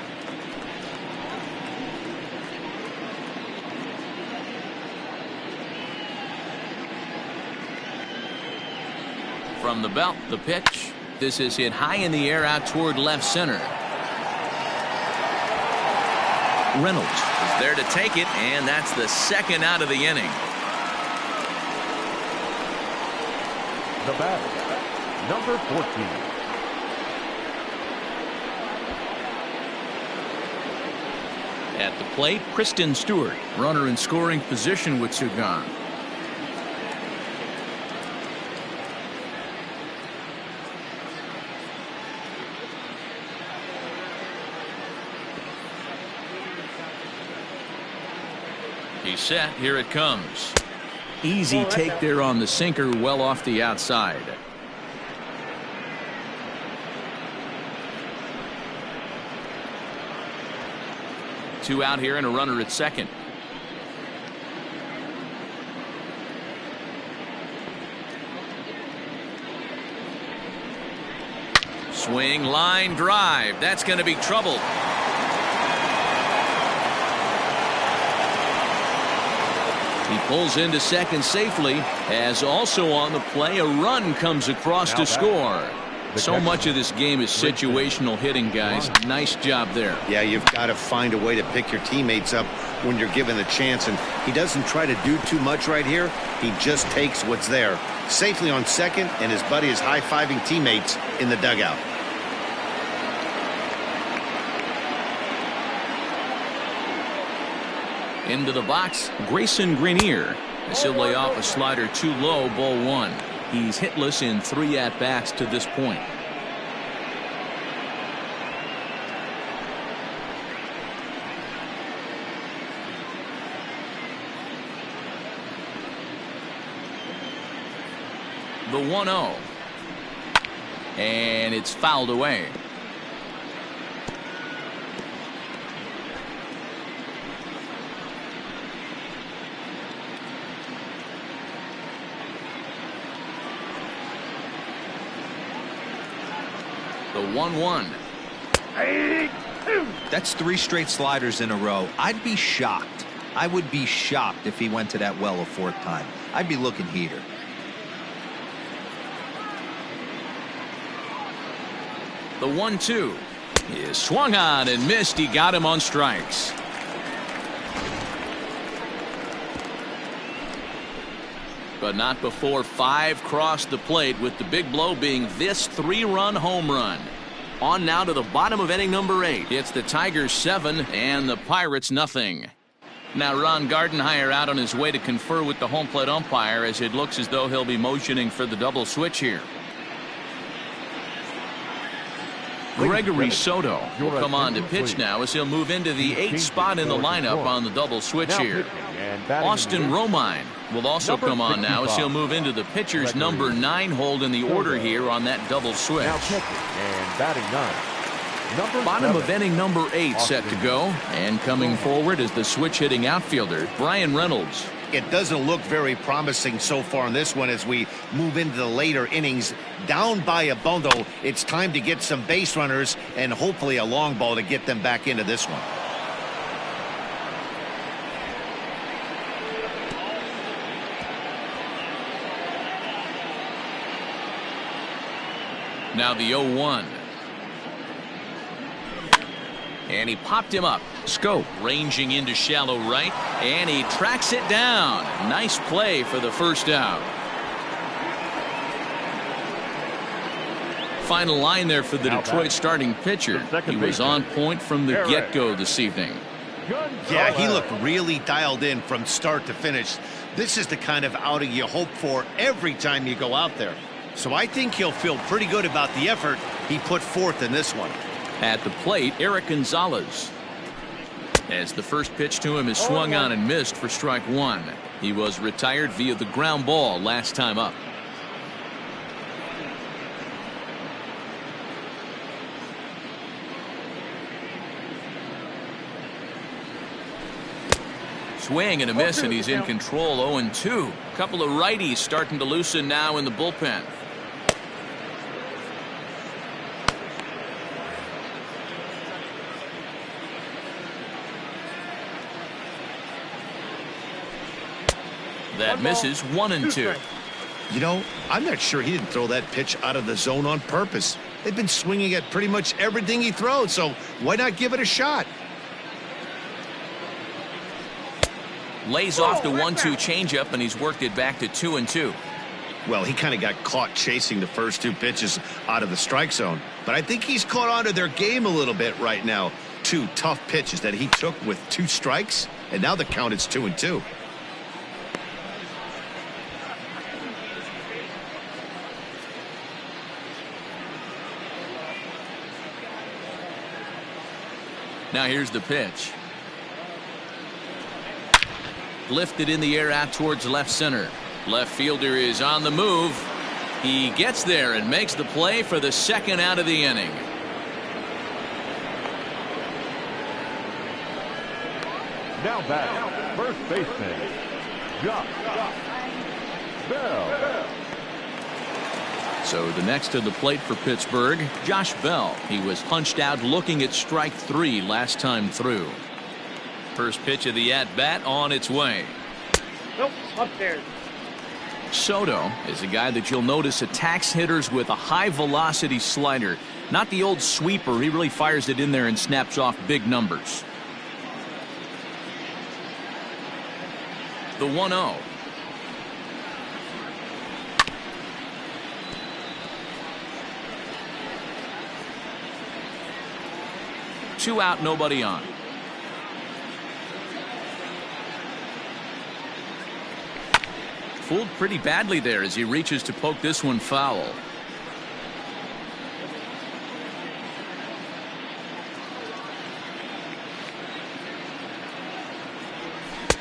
From the belt, the pitch. This is hit high in the air out toward left center. Reynolds is there to take it, and that's the second out of the inning. The batter, number 14. At the plate, Kristen Stewart, runner in scoring position with two gone. He's set. Here it comes. Easy take there on the sinker, well off the outside. Two out here and a runner at second. Swing, line drive. That's going to be trouble. He pulls into second safely, as also on the play a run comes across to score. So much of this game is situational hitting, guys. Nice job there. Yeah, you've got to find a way to pick your teammates up when you're given the chance, and he doesn't try to do too much right here. He just takes what's there. Safely on second, and his buddy is high-fiving teammates in the dugout. Into the box, Grayson Grenier. As he'll lay off a slider too low, ball one. He's hitless in 3 at-bats to this point. The 1-0. And it's fouled away. The 1-1. That's 3 straight sliders in a row. I'd be shocked. I would be shocked if he went to that well a 4th time. I'd be looking heater. The The 1-2 is swung on and missed. He got him on strikes. But not before 5 crossed the plate, with the big blow being this 3-run home run. On now to the bottom of inning number 8. It's the Tigers 7 and the Pirates nothing. Now Ron Gardenhire out on his way to confer with the home plate umpire, as it looks as though he'll be motioning for the double switch here. Gregory Soto will come on to pitch now, as he'll move into the 8th spot in the lineup on the double switch here. Austin Romine will also come on now, as he'll move into the pitcher's number 9 hold in the order here on that double switch. Now pitching and batting 9. Bottom of inning number 8 set to go, and coming forward is the switch hitting outfielder Bryan Reynolds. It doesn't look very promising so far in this one as we move into the later innings. Down by a bundle, it's time to get some base runners and hopefully a long ball to get them back into this one. Now the 0-1. And he popped him up. Scope ranging into shallow right, and he tracks it down. Nice play for the first out. Final line there for the Detroit starting pitcher. He was on point from the get-go this evening. Yeah, he looked really dialed in from start to finish. This is the kind of outing you hope for every time you go out there. So I think he'll feel pretty good about the effort he put forth in this one. At the plate, Eric Gonzalez. As the first pitch to him is swung on and missed for strike 1. He was retired via the ground ball last time up. Swing and a miss, and he's in control. 0-2. A couple of righties starting to loosen now in the bullpen. That misses. 1-2. You know, I'm not sure he didn't throw that pitch out of the zone on purpose. They've been swinging at pretty much everything he throws, so why not give it a shot? Lays off the 1-2 changeup, and he's worked it back to 2-2. Well, he kind of got caught chasing the first 2 pitches out of the strike zone, but I think he's caught on to their game a little bit right now. 2 tough pitches that he took with 2 strikes, and now the count is 2-2. Now here's the pitch. Lifted in the air out towards left center. Left fielder is on the move. He gets there and makes the play for the second out of the inning. Now back, first baseman, Josh Bell. So the next to the plate for Pittsburgh, Josh Bell. He was punched out looking at strike 3 last time through. First pitch of the at-bat on its way. Nope, upstairs. Soto is a guy that you'll notice attacks hitters with a high-velocity slider. Not the old sweeper. He really fires it in there and snaps off big numbers. The 1-0. Two out, nobody on. Fooled pretty badly there as he reaches to poke this one foul.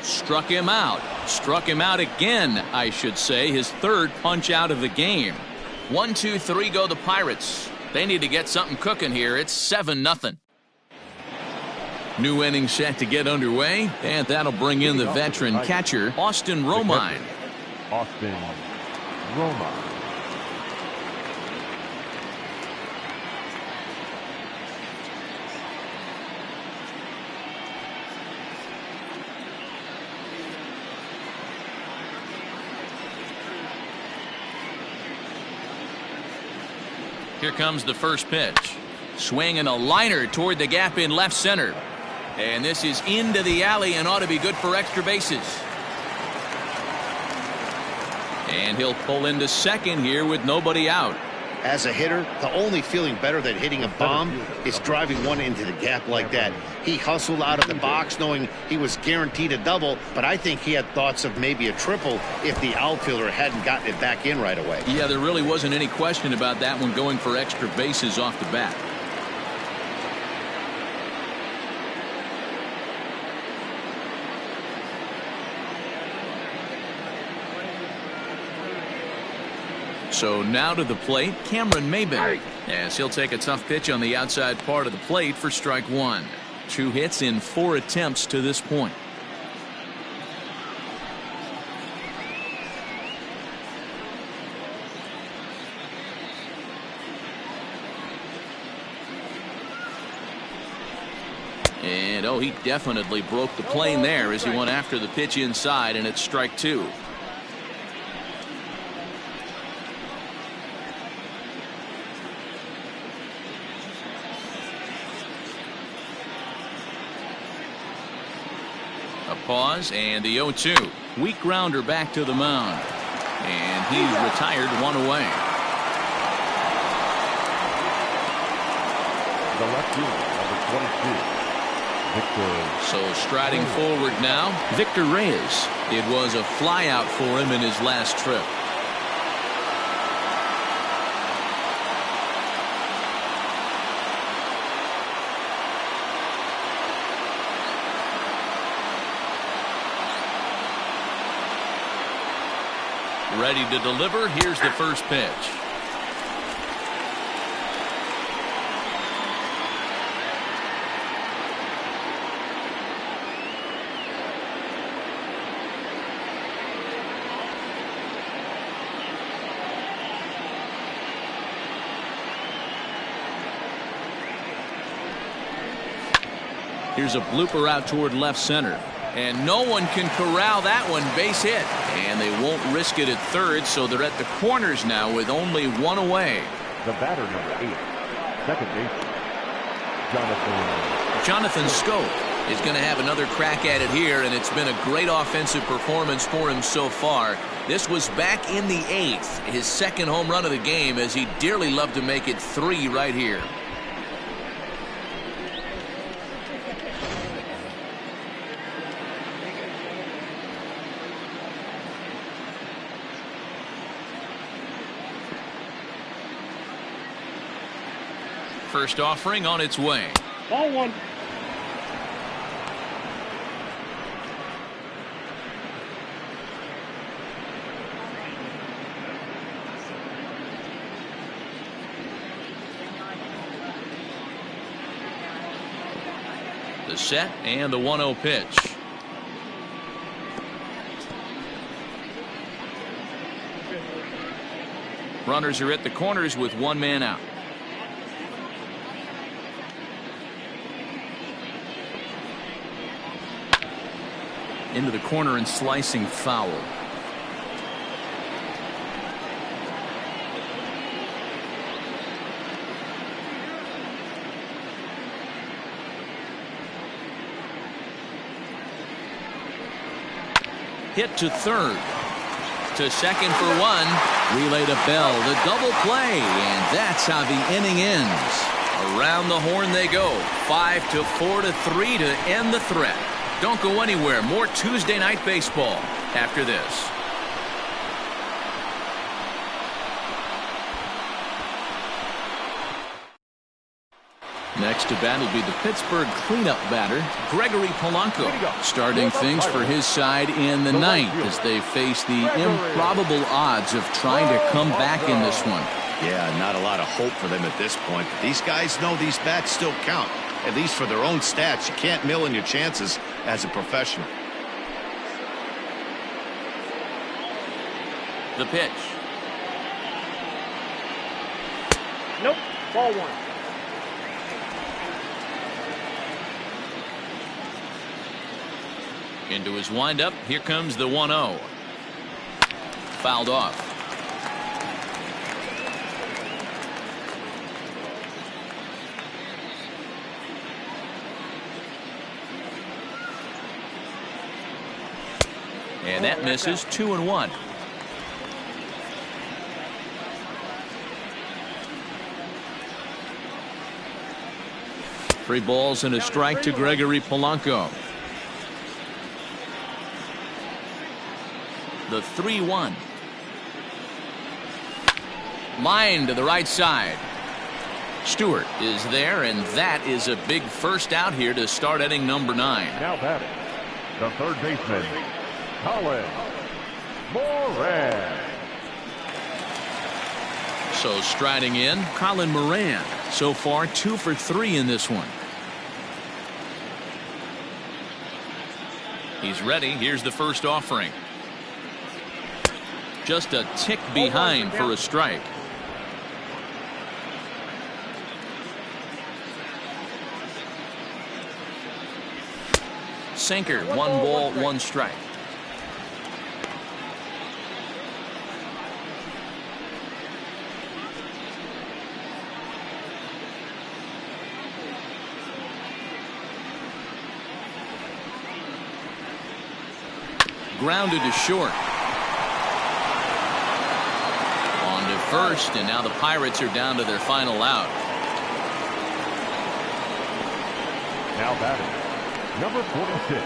Struck him out. Struck him out again, I should say. His third punch out of the game. 1, 2, 3 go the Pirates. They need to get something cooking here. It's 7-0. New inning set to get underway, and that'll bring in the veteran catcher, Austin Romine. Austin Romine. Here comes the first pitch. Swinging a liner toward the gap in left center. And this is into the alley and ought to be good for extra bases. And he'll pull into second here with nobody out. As a hitter, the only feeling better than hitting a bomb is driving one into the gap like that. He hustled out of the box knowing he was guaranteed a double, but I think he had thoughts of maybe a triple if the outfielder hadn't gotten it back in right away. Yeah, there really wasn't any question about that one going for extra bases off the bat. So now to the plate, Cameron Maybin, as he'll take a tough pitch on the outside part of the plate for strike one. 2 hits in 4 attempts to this point. And oh, he definitely broke the plane there as he went after the pitch inside, and it's strike 2. Pause and the 0-2. Weak grounder back to the mound. And he's retired 1 away. The left fielder, number 22, Victor. So striding forward now, Victor Reyes. It was a flyout for him in his last trip. Ready to deliver. Here's the first pitch. Here's a blooper out toward left center. And no one can corral that one. Base hit. And they won't risk it at third, so they're at the corners now with only 1 away. The batter, number 8, second baseman, Jonathan Schoop is going to have another crack at it here, and it's been a great offensive performance for him so far. This was back in the 8th, his second home run of the game, as he dearly loved to make it 3 right here. First offering on its way. Ball 1. The set and the 1-0 pitch. Runners are at the corners with 1 man out. Into the corner and slicing foul. Hit to third. To second for 1. Relay to Bell. The double play. And that's how the inning ends. Around the horn they go. 5-4 to 3 to end the threat. Don't go anywhere. More Tuesday Night Baseball after this. Next to bat will be the Pittsburgh cleanup batter, Gregory Polanco, starting things for his side in the 9th as they face the improbable odds of trying to come back in this one. Yeah, not a lot of hope for them at this point. These guys know these bats still count. At least for their own stats. You can't mill in your chances as a professional. The pitch. Nope. Ball 1. Into his windup. Here comes the 1-0. Fouled off. And that misses 2-1. Three balls and a strike to Gregory Polanco. The 3-1. Line to the right side. Stewart is there, and that is a big first out here to start inning number 9. Now batting, the third baseman, Colin Moran. So striding in, Colin Moran. So far 2 for 3 in this one. He's ready. Here's the first offering. Just a tick behind for a strike. Sinker, 1 ball, 1 strike. Grounded to short. On to first, and now the Pirates are down to their final out. Now batting, number 46.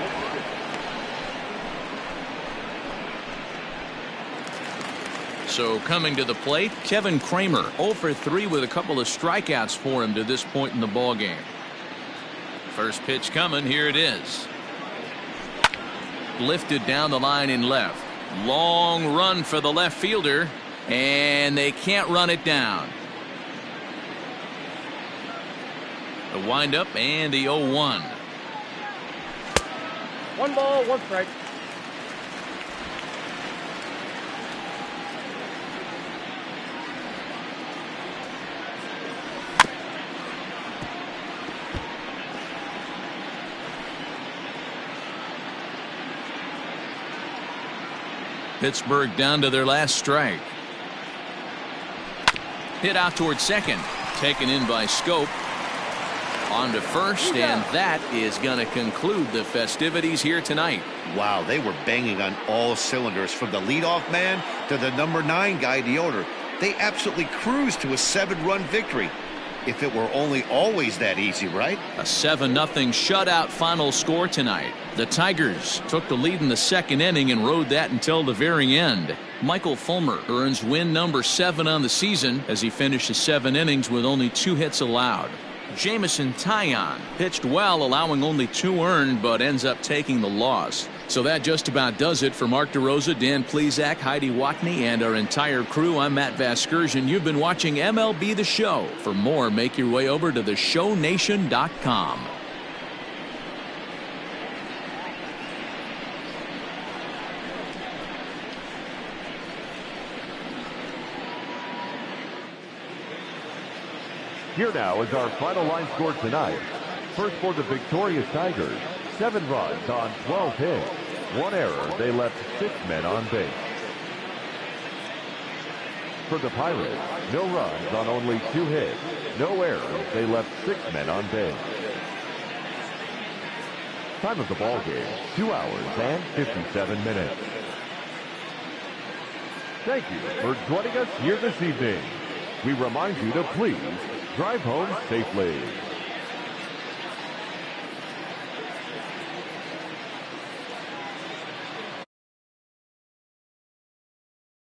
So coming to the plate, Kevin Kramer, 0 for 3 with a couple of strikeouts for him to this point in the ball game. First pitch coming, here it is. Lifted down the line in left. Long run for the left fielder, and they can't run it down. The windup and the 0-1. 1 ball, 1 strike. Pittsburgh down to their last strike. Hit out towards second. Taken in by Scope. On to first, and that is going to conclude the festivities here tonight. Wow, they were banging on all cylinders, from the leadoff man to the number 9 guy, Deoder. They absolutely cruised to a 7-run victory. If it were only always that easy, right? A 7-0 shutout final score tonight. The Tigers took the lead in the second inning and rode that until the very end. Michael Fulmer earns win number 7 on the season as he finishes 7 innings with only 2 hits allowed. Jameson Taillon pitched well, allowing only 2 earned, but ends up taking the loss. So that just about does it for Mark DeRosa, Dan Plesac, Heidi Watney, and our entire crew. I'm Matt Vasgersian. You've been watching MLB The Show. For more, make your way over to theshownation.com. Here now is our final line score tonight. First for the victorious Tigers, 7 runs on 12 hits. 1 error, they left 6 men on base. For the Pirates, no runs on only 2 hits. No errors, they left 6 men on base. Time of the ball game, 2 hours and 57 minutes. Thank you for joining us here this evening. We remind you to please drive home safely.